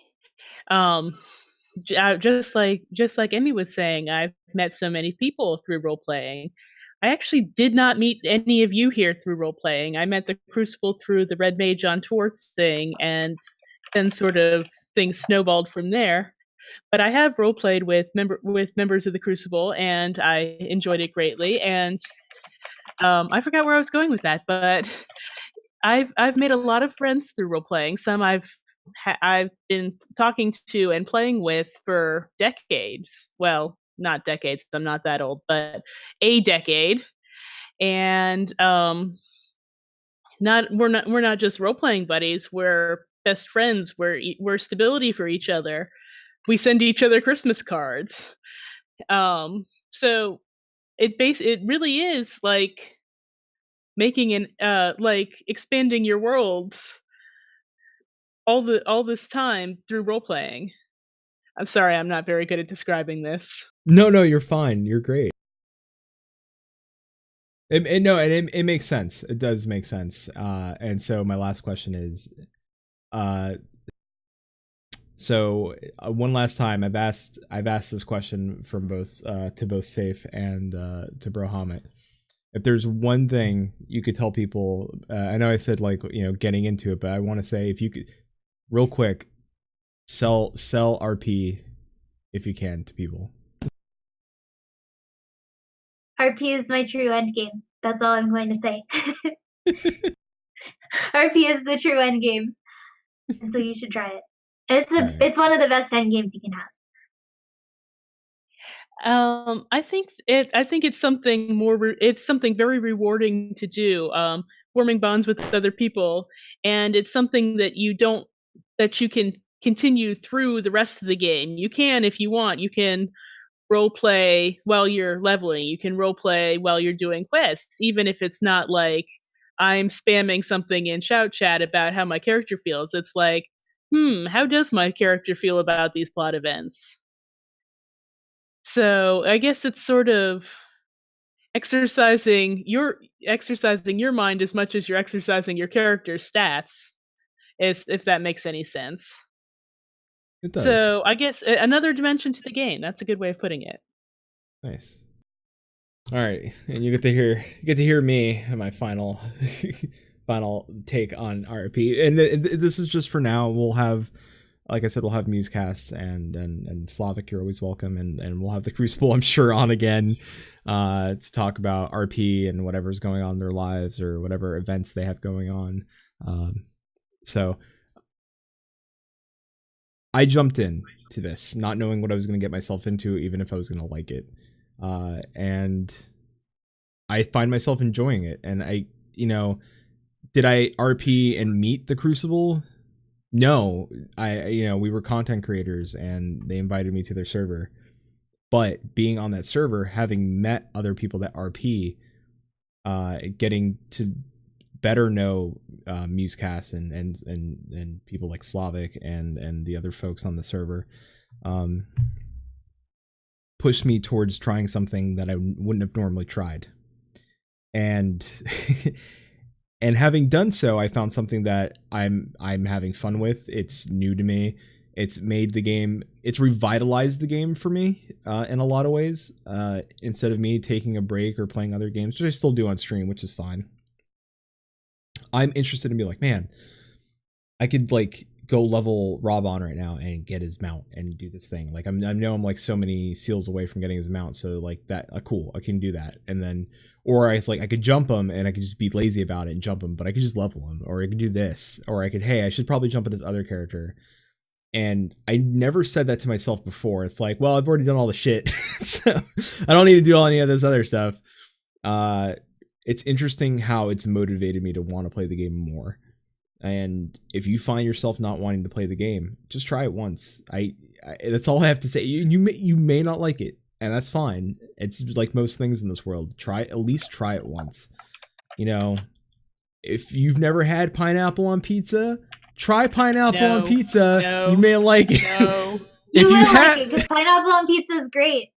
just like Emmy was saying, I've met so many people through role playing. I actually did not meet any of you here through role playing. I met the Crucible through the Red Mage on Tour thing, and then sort of things snowballed from there. But I have role played with members of the Crucible, and I enjoyed it greatly. And I forgot where I was going with that, but I've made a lot of friends through role playing. Some I've been talking to and playing with for decades. Well, not decades. I'm not that old, but a decade. And we're not just role playing buddies. We're best friends. We're stability for each other. We send each other Christmas cards. So it really is like making like expanding your worlds all this time through role playing. I'm sorry, I'm not very good at describing this. No, you're fine. You're great. It makes sense. It does make sense. And so my last question is, one last time I've asked this question from both to both Safe and to Brohamet. If there's one thing you could tell people, I know I said like getting into it, but I want to say if you could, real quick, sell RP if you can to people. RP is my true end game. That's all I'm going to say. RP is the true end game, and so you should try it. It's one of the best end games you can have. I think it's something more. It's something very rewarding to do. Forming bonds with other people, and it's something that you can continue through the rest of the game. You can, if you want, you can role play while you're leveling. You can role play while you're doing quests, even if it's not like I'm spamming something in shout chat about how my character feels. It's like, how does my character feel about these plot events? So I guess it's sort of exercising your mind as much as you're exercising your character's stats, if that makes any sense. It does. So I guess another dimension to the game. That's a good way of putting it. Nice. All right, and you get to hear me and my final take on RP, and this is just for now. We'll have like I said, we'll have Musecast and Slavic, you're always welcome, and we'll have the Crucible, I'm sure, on again to talk about RP and whatever's going on in their lives or whatever events they have going on. So I jumped in to this not knowing what I was going to get myself into, even if I was going to like it, and I find myself enjoying it. And did I RP and meet the Crucible? No, we were content creators and they invited me to their server. But being on that server, having met other people that RP, getting to better know Musecast and people like Slavic and the other folks on the server, pushed me towards trying something that I wouldn't have normally tried. And and having done so, I found something that I'm having fun with. It's new to me. It's made the game, it's revitalized the game for me in a lot of ways. Instead of me taking a break or playing other games, which I still do on stream, which is fine. I'm interested in being like, man, I could like go level Rob on right now and get his mount and do this thing. Like I know I'm like so many seals away from getting his mount, so like that, cool, I can do that. And then, or I could jump him and I could just be lazy about it and jump him, but I could just level him, or I could do this, or I could, hey, I should probably jump at this other character. And I never said that to myself before. It's like, well, I've already done all the shit, so I don't need to do any of this other stuff. It's interesting how it's motivated me to want to play the game more. And if you find yourself not wanting to play the game, just try it once. I that's all I have to say. You may not like it, and that's fine. It's like most things in this world. At least try it once. If you've never had pineapple on pizza, try pineapple on pizza. No, you may like it. No. If you you will have, like it, 'cause pineapple on pizza is great.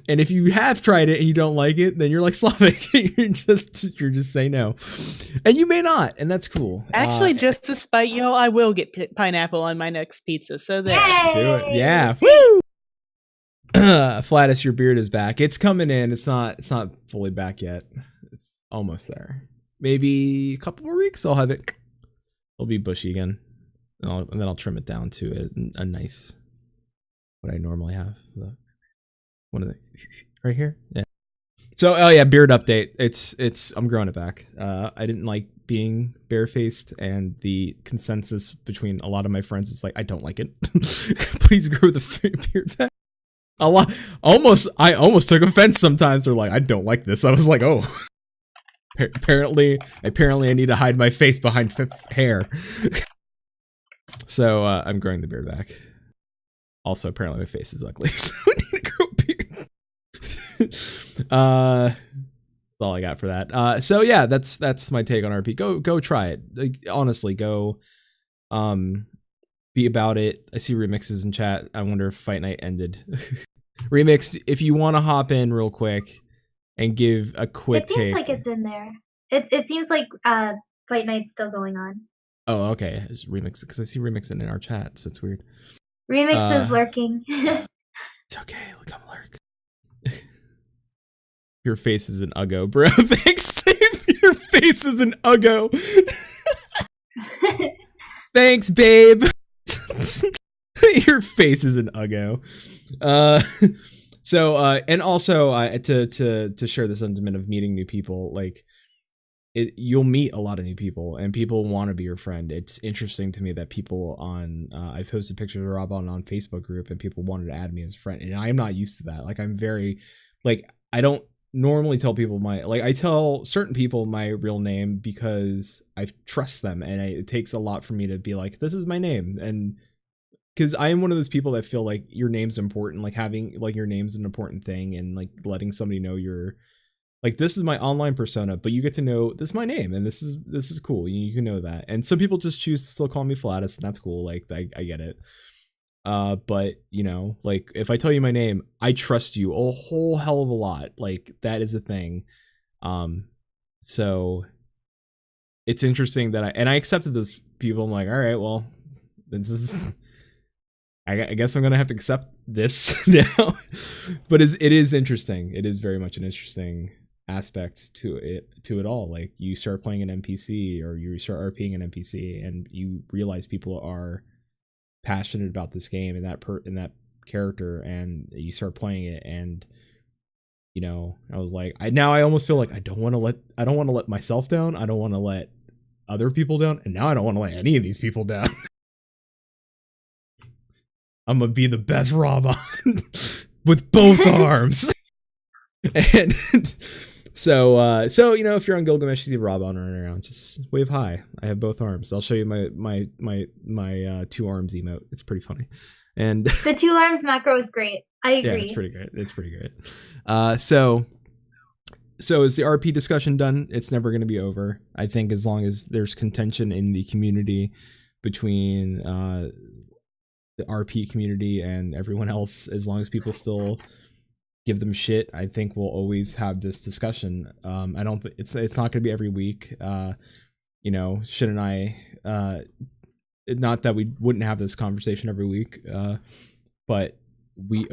And if you have tried it and you don't like it, then you're like Slavic. you're just say no, and you may not, and that's cool. Actually, just to spite you, I will get pineapple on my next pizza. So there. Yay! Do it, yeah. Woo! Flatus, your beard is back. It's coming in. It's not fully back yet. It's almost there. Maybe a couple more weeks. I'll have it. It'll be bushy again, and then I'll trim it down to a nice, what I normally have. One of the right here. Yeah. So, oh yeah, beard update. It's I'm growing it back. I didn't like being barefaced, and the consensus between a lot of my friends is like, I don't like it. Please grow the beard back. A lot. I almost took offense sometimes. They're like, I don't like this. I was like, oh. Apparently I need to hide my face behind hair. So I'm growing the beard back. Also, apparently my face is ugly, so I need to grow a beard. That's all I got for that. So yeah, that's my take on RP. Go try it. Like, honestly, go be about it. I see remixes in chat. I wonder if Fight Night ended. Remixed, if you want to hop in real quick and give a quick take. It seems like it's in there. It seems like Fight Night's still going on. Oh, okay. It's Remix, because I see Remixing in our chat, so it's weird. Remix is lurking. It's okay. Look, I'm lurk. Your face is an uggo, bro. Thanks. Your face is an uggo. Thanks, babe. Your face is an uggo. So and also to share the sentiment of meeting new people, like you'll meet a lot of new people and people want to be your friend. It's interesting to me that people on I've posted pictures of Rob on Facebook group and people wanted to add me as a friend, and I'm not used to that. Like I'm very like I don't normally tell people I tell certain people my real name because I trust them, and it takes a lot for me to be like, this is my name. And because I am one of those people that feel like your name's important, like having like your name's an important thing, and like letting somebody know you're like, this is my online persona, but you get to know this is my name, and this is cool. You can know that. And some people just choose to still call me Flatus, and that's cool. Like I get it. But like if I tell you my name, I trust you a whole hell of a lot. Like that is a thing. So it's interesting that I accepted this people. I'm like, all right, well, this is. I guess I'm gonna have to accept this now, but it is interesting. It is very much an interesting aspect to it all. Like you start playing an NPC or you start RPing an NPC and you realize people are passionate about this game and that character, and you start playing it, and you know, I was like, I almost feel like I don't want to let myself down. I don't want to let other people down, and now I don't want to let any of these people down. I'm gonna be the best Robon with both arms. And so you know, if you're on Gilgamesh, you see Robon running around, just wave hi. I have both arms. I'll show you my two arms emote. It's pretty funny. And the 2 arms macro is great. I agree. Yeah, it's pretty good. It's pretty good. So is the RP discussion done? It's never going to be over. I think as long as there's contention in the community between the RP community and everyone else, as long as people still give them shit, I think we'll always have this discussion. I don't think it's not going to be every week. You know, Shin and I, not that we wouldn't have this conversation every week, but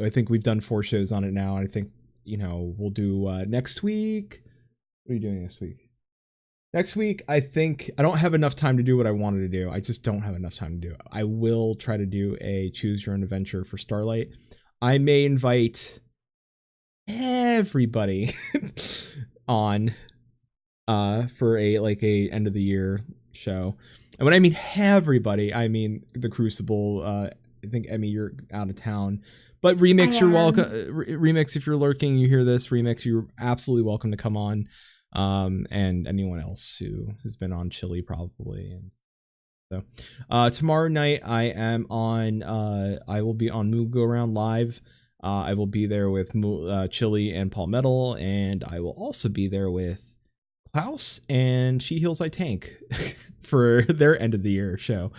I think we've done 4 shows on it now, and I think, you know, we'll do next week. What are you doing this week? Next week, I think I don't have enough time to do what I wanted to do. I just don't have enough time to do it. I will try to do a choose your own adventure for Starlight. I may invite everybody on for a end of the year show. And when I mean everybody, I mean the Crucible. I think Emmy, you're out of town, but Remix, you're welcome. Remix, if you're lurking, you hear this. Remix, you're absolutely welcome to come on. And anyone else who has been on Chili probably. And so tomorrow night I am on. I will be on Moo Go Around Live. I will be there with Chili and Paul Metal, and I will also be there with Klaus and She Heals I Tank for their end of the year show.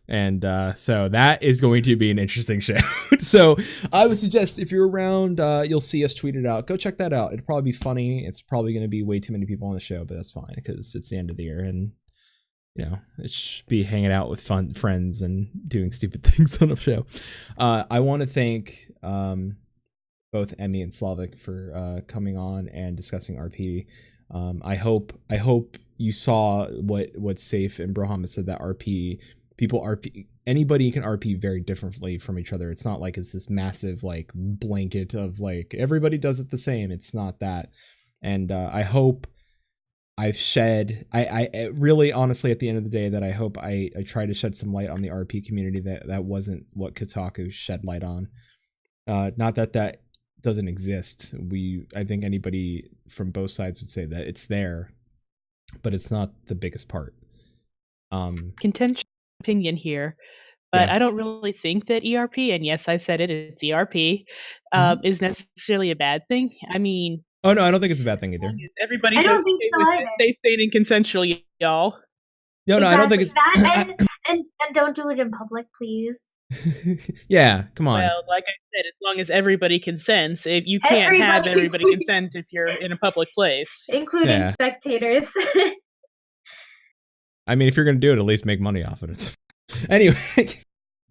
And so that is going to be an interesting show. So I would suggest if you're around, you'll see us tweet it out. Go check that out. It'll probably be funny. It's probably going to be way too many people on the show, but that's fine because it's the end of the year, and you know, it should be hanging out with fun friends and doing stupid things on a show. I want to thank both Emmy and Slavic for coming on and discussing RP. I hope you saw what Safe and Broham said, that anybody can RP very differently from each other. It's not like it's this massive like blanket of like everybody does it the same. It's not that. And I hope I've shed, I really honestly at the end of the day, that I hope I try to shed some light on the RP community that wasn't what Kotaku shed light on. Not that doesn't exist. I think anybody from both sides would say that it's there, but it's not the biggest part. Contentious opinion here, but Yeah. I don't really think that ERP, and yes, I said it's ERP, is necessarily a bad thing. I mean, oh no, I don't think it's a bad thing either. everybody's I don't okay think so with either. it. Safe, sane, and consensual, y'all. No, I don't think it's that, and don't do it in public, please. yeah, come on. Well, like I said, as long as everybody consents, if you can't have everybody consent if you're in a public place, including spectators. I mean, if you're gonna do it, at least make money off it. Anyway,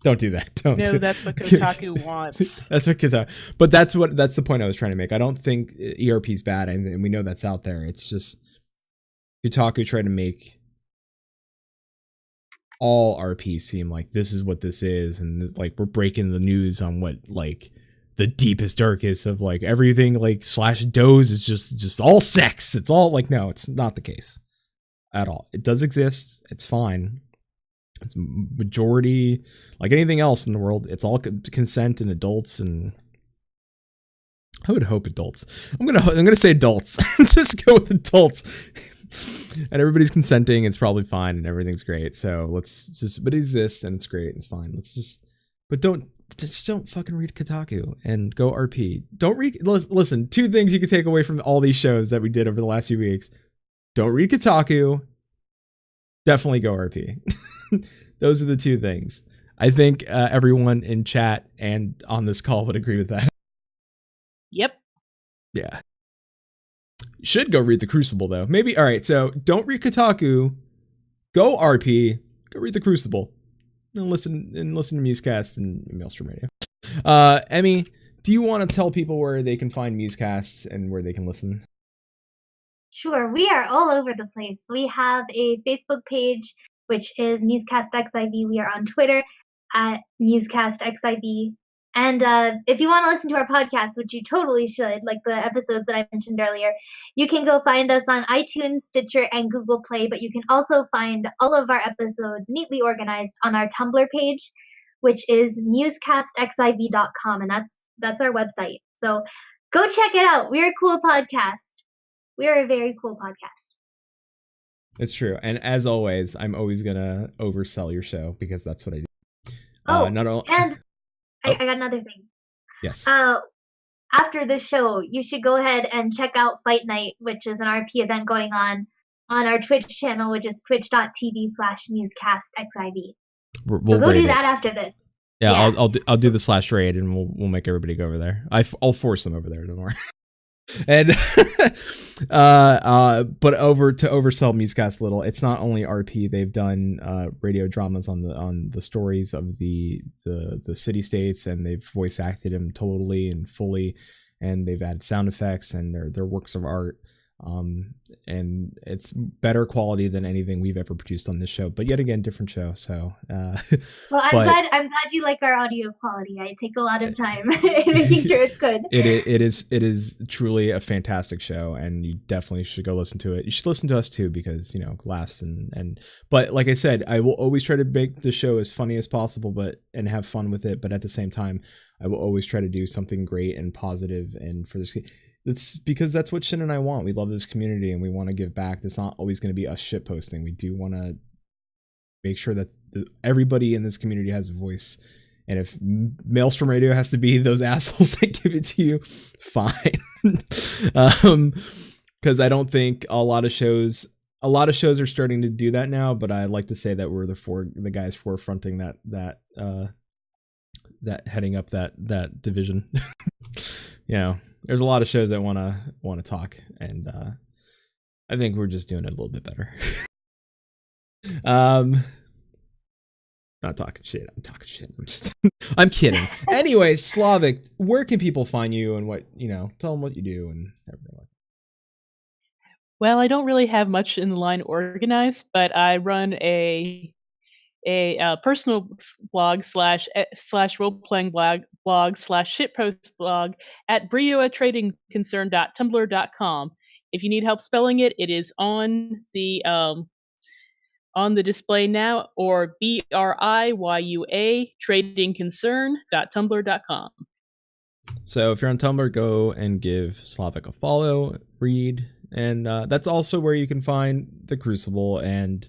don't do that. Don't. No, that's what Kotaku wants. That's what Kotaku. But that's the point I was trying to make. I don't think ERP is bad, and we know that's out there. It's just Kotaku tried to make all RP seem like this is what this is, and like we're breaking the news on what like the deepest, darkest of like everything like /does is just all sex. It's all like, no, it's not the case at all. It does exist. It's fine. It's majority like anything else in the world. It's all consent and adults, and I would hope adults. I'm gonna say adults. Just go with adults. And everybody's consenting. It's probably fine, and everything's great. So but it exists, and it's great, and it's fine. Don't fucking read Kotaku and go RP. Don't read. Listen, 2 things you can take away from all these shows that we did over the last few weeks. Don't read Kotaku. Definitely go RP. Those are the 2 things. I think everyone in chat and on this call would agree with that. Yep. Yeah. You should go read the Crucible though. Maybe. All right. So don't read Kotaku. Go RP. Go read the Crucible. And listen to Musecast and Maelstrom Radio. Emmy, do you want to tell people where they can find Musecasts and where they can listen? Sure, we are all over the place. We have a Facebook page, which is NewscastXIV. We are on Twitter at NewscastXIV. And if you want to listen to our podcast, which you totally should, like the episodes that I mentioned earlier, you can go find us on iTunes, Stitcher, and Google Play. But you can also find all of our episodes neatly organized on our Tumblr page, which is newscastxiv.com, and that's our website. So go check it out. We're a cool podcast. We're a very cool podcast. It's true. And as always, I'm always going to oversell your show because that's what I do. Oh, not all- and I got another thing. Yes. After the show, you should go ahead and check out Fight Night, which is an RP event going on our Twitch channel, which is twitch.tv/newscastxiv. So go do that after this. Yeah, yeah. I'll do the /raid and we'll make everybody go over there. I'll force them over there, don't worry. And but over to oversell Musecast a little, it's not only RP. They've done radio dramas on the stories of the city states, and they've voice acted them totally and fully, and they've added sound effects, and they're works of art. And it's better quality than anything we've ever produced on this show, but yet again, different show. So, well, I'm glad you like our audio quality. I take a lot of time making sure it's good. It is truly a fantastic show, and you definitely should go listen to it. You should listen to us too, because, you know, laughs but like I said, I will always try to make the show as funny as possible, and have fun with it. But at the same time, I will always try to do something great and positive, and for this. It's because that's what Shin and I want. We love this community and we want to give back. It's not always going to be us shit posting. We do want to make sure that everybody in this community has a voice. And if Maelstrom Radio has to be those assholes that give it to you, fine. Because I don't think a lot of shows are starting to do that now. But I like to say that we're the guys forefronting that heading up that division. You know, there's a lot of shows that want to talk, and I think we're just doing it a little bit better. Not talking shit. I'm talking shit. I'm kidding. Anyway, Slavic, where can people find you, and what, you know, tell them what you do and everything like that. Well, I don't really have much in the line organized, but I run a personal blog slash role-playing blog /shitpost blog at brioatradingconcern.tumblr.com. If you need help spelling it, it is on the display now, or BRIYUA tradingconcern.tumblr.com. So if you're on Tumblr, go and give Slavic a follow, read, and that's also where you can find the Crucible, and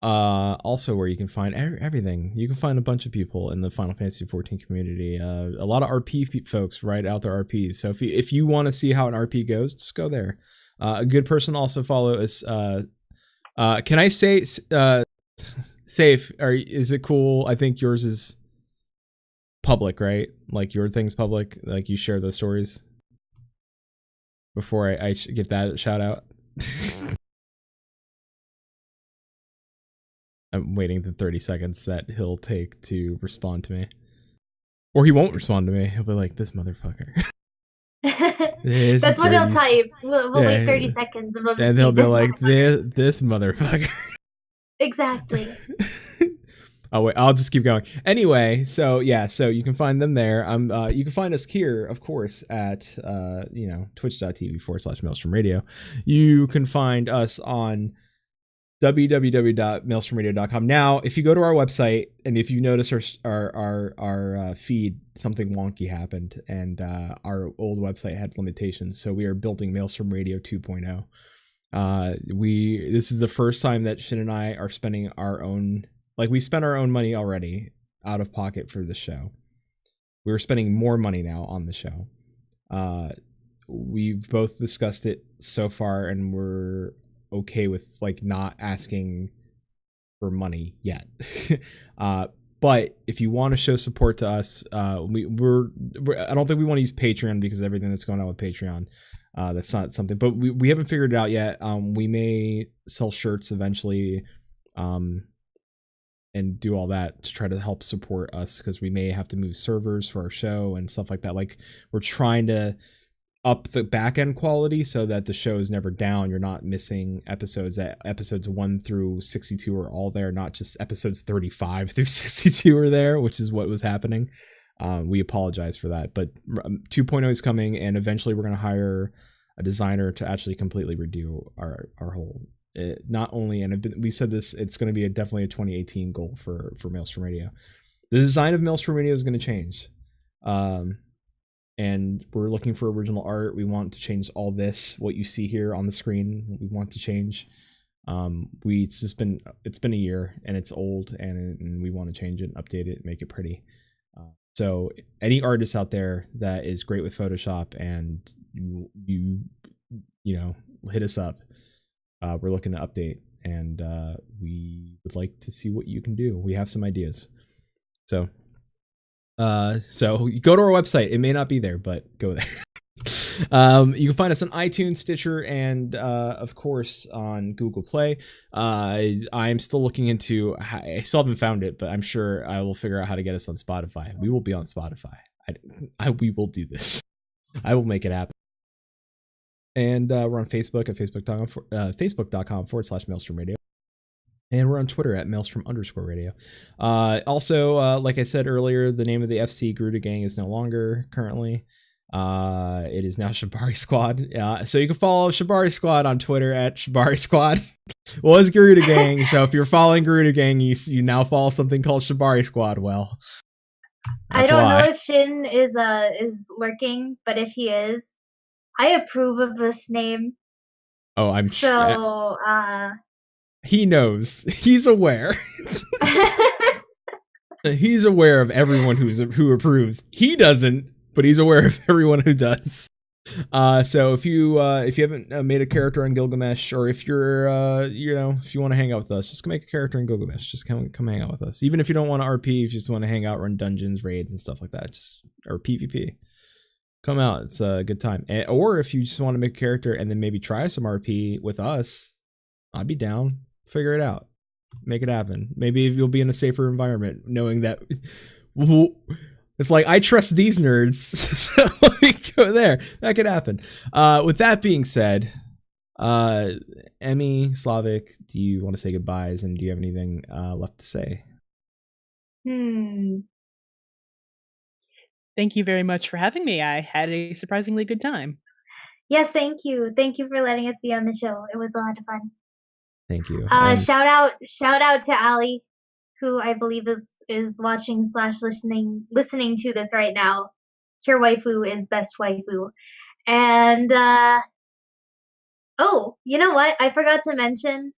also where you can find everything. You can find a bunch of people in the Final Fantasy XIV community. A lot of RP folks write out their RPs. So if you want to see how an RP goes, just go there. A good person to also follow is can I say Safe? Is it cool? I think yours is public, right? Like your thing's public. Like you share those stories. Before I give that a shout out. I'm waiting the 30 seconds that he'll take to respond to me. Or he won't respond to me. He'll be like, this motherfucker. That's what he'll type. We'll wait 30 seconds. And he'll be like, this motherfucker. Exactly. Oh, wait, I'll just keep going. Anyway, so yeah, so you can find them there. You can find us here, of course, at twitch.tv/Maelstrom Radio. You can find us on www.maelstromradio.com. Now, if you go to our website, and if you notice our feed, something wonky happened, and our old website had limitations, so we are building Maelstrom Radio 2.0. This is the first time that Shin and I are spending our own, like, we spent our own money already out of pocket for the show. We were spending more money now on the show. We've both discussed it so far, and we're okay with like not asking for money yet. But if you want to show support to us, I don't think we want to use Patreon because of everything that's going on with Patreon. That's not something, but we haven't figured it out yet. We may sell shirts eventually, and do all that to try to help support us, because we may have to move servers for our show and stuff like that. Like, we're trying to up the back end quality so that the show is never down. You're not missing episodes. That episodes 1 through 62 are all there, not just episodes 35 through 62 are there, which is what was happening. We apologize for that, but 2.0 is coming, and eventually we're going to hire a designer to actually completely redo our whole. Not only, and we said this, it's going to be definitely a 2018 goal for Maelstrom Radio. The design of Maelstrom Radio is going to change, and we're looking for original art. We want to change all this, what you see here on the screen. We want to change. It's been a year and it's old, and we want to change it, update it, make it pretty. So any artist out there that is great with Photoshop, and you know, hit us up. We're looking to update, and we would like to see what you can do. We have some ideas. So you go to our website. It may not be there, but go there. You can find us on iTunes, Stitcher, and of course on Google Play. I'm still looking into. I still haven't found it, but I'm sure I will figure out how to get us on Spotify. We will be on Spotify. We will do this. I will make it happen. And we're on Facebook at facebook.com/Maelstrom Radio. And we're on Twitter at Maelstrom_radio. Also, like I said earlier, the name of the FC Garuda Gang is no longer currently. It is now Shibari Squad. So you can follow Shibari Squad on Twitter at Shibari Squad. Well, it's Garuda Gang. So if you're following Garuda Gang, you now follow something called Shibari Squad. Well, I don't know if Shin is lurking, but if he is, I approve of this name. Oh, I'm sure. So, he knows. He's aware. He's aware of everyone who approves. He doesn't, but he's aware of everyone who does. So if you haven't made a character on Gilgamesh, or if you're if you want to hang out with us, just make a character in Gilgamesh. Just come hang out with us. Even if you don't want to RP, if you just want to hang out, run dungeons, raids, and stuff like that, or PvP. Come out. It's a good time. Or if you just want to make a character and then maybe try some RP with us, I'd be down. Figure it out. Make it happen. Maybe you'll be in a safer environment knowing that it's like, I trust these nerds. So we go there. That could happen. With that being said, Emmy, Slavic, do you want to say goodbyes, and do you have anything left to say? Thank you very much for having me. I had a surprisingly good time. Yes, thank you. Thank you for letting us be on the show. It was a lot of fun. Thank you. Shout out to Ali, who I believe is watching / listening to this right now. Your waifu is best waifu. And oh, you know what? I forgot to mention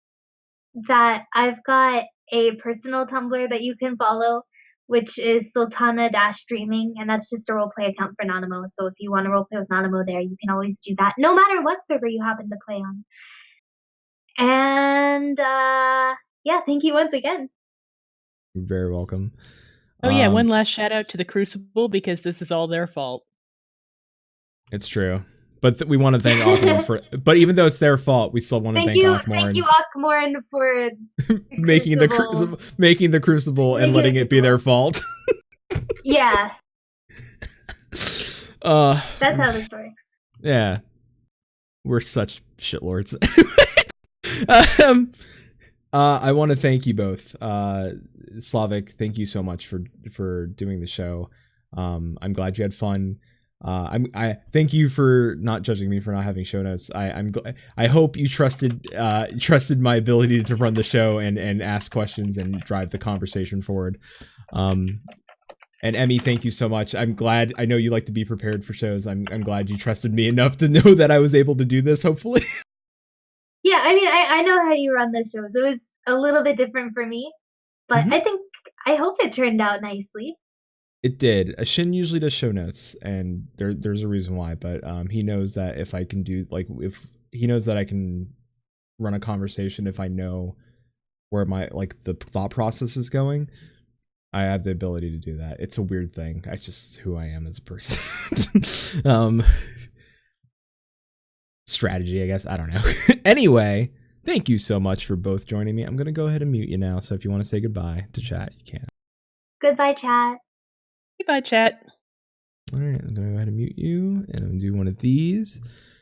that I've got a personal Tumblr that you can follow, which is Sultana-Dreaming, and that's just a roleplay account for Nanamo. So if you want to roleplay with Nanamo there, you can always do that, no matter what server you happen to play on. And yeah, thank you once again. You're very welcome. Oh yeah, one last shout out to the Crucible, because this is all their fault. It's true. But we want to thank Aquamorn for. But even though it's their fault, we still want to thank Aquamorn. Thank you, Aquamorn, for making the Crucible and letting it be their fault. Yeah. That's how this works. Yeah, we're such shitlords. I want to thank you both. Slavic, thank you so much for doing the show. I'm glad you had fun. I thank you for not judging me for not having show notes. I hope you trusted my ability to run the show and ask questions and drive the conversation forward. And Emmy, thank you so much. I'm glad. I know you like to be prepared for shows. I'm glad you trusted me enough to know that I was able to do this, hopefully. Yeah, I mean, I know how you run the shows. It was a little bit different for me, but I hope it turned out nicely. It did. Shin usually does show notes, and there's a reason why, but he knows that if I can do, like, if he knows that I can run a conversation if I know where my, like, the thought process is going, I have the ability to do that. It's a weird thing. I just who I am as a person. Strategy, I guess. I don't know. Anyway, thank you so much for both joining me. I'm going to go ahead and mute you now, so if you want to say goodbye to chat, you can. Goodbye, chat. Goodbye, chat. All right, I'm going to go ahead and mute you, and I'm going to do one of these.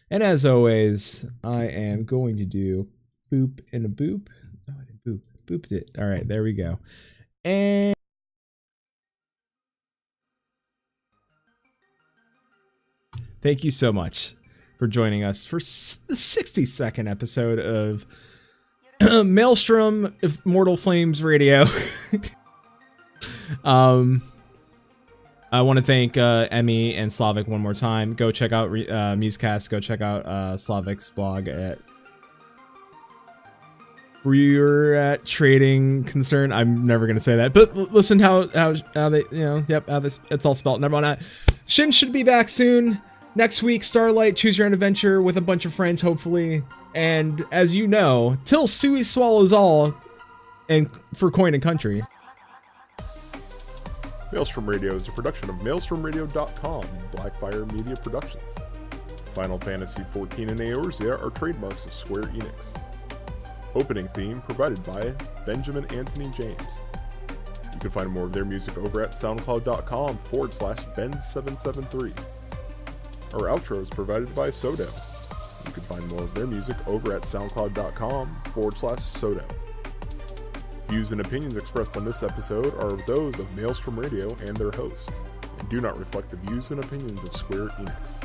And as always, I am going to do boop and a boop. Oh, I did boop. Booped it. All right, there we go. And thank you so much for joining us for the 62nd episode of Maelstrom Immortal Flames Radio. I want to thank Emmy and Slavic one more time. Go check out Musecast. Go check out Slavic's blog at We're at Trading Concern. I'm never gonna say that, but listen how they how this it's all spelled. Never mind. Shin should be back soon. Next week, Starlight Choose Your Own Adventure with a bunch of friends, hopefully. And as you know, till Sui swallows all, and for Coin and Country. Maelstrom Radio is a production of MaelstromRadio.com and Blackfire Media Productions. Final Fantasy XIV and Eorzea are trademarks of Square Enix. Opening theme provided by Benjamin Anthony James. You can find more of their music over at SoundCloud.com/Ben773. Our outro is provided by Sodo. You can find more of their music over at SoundCloud.com/Sodo. Views and opinions expressed on this episode are those of Maelstrom Radio and their hosts, and do not reflect the views and opinions of Square Enix.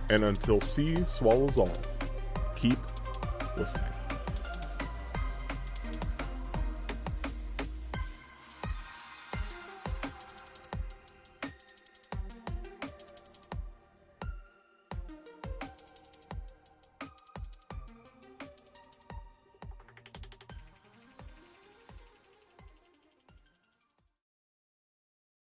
And until C swallows all, keep listening.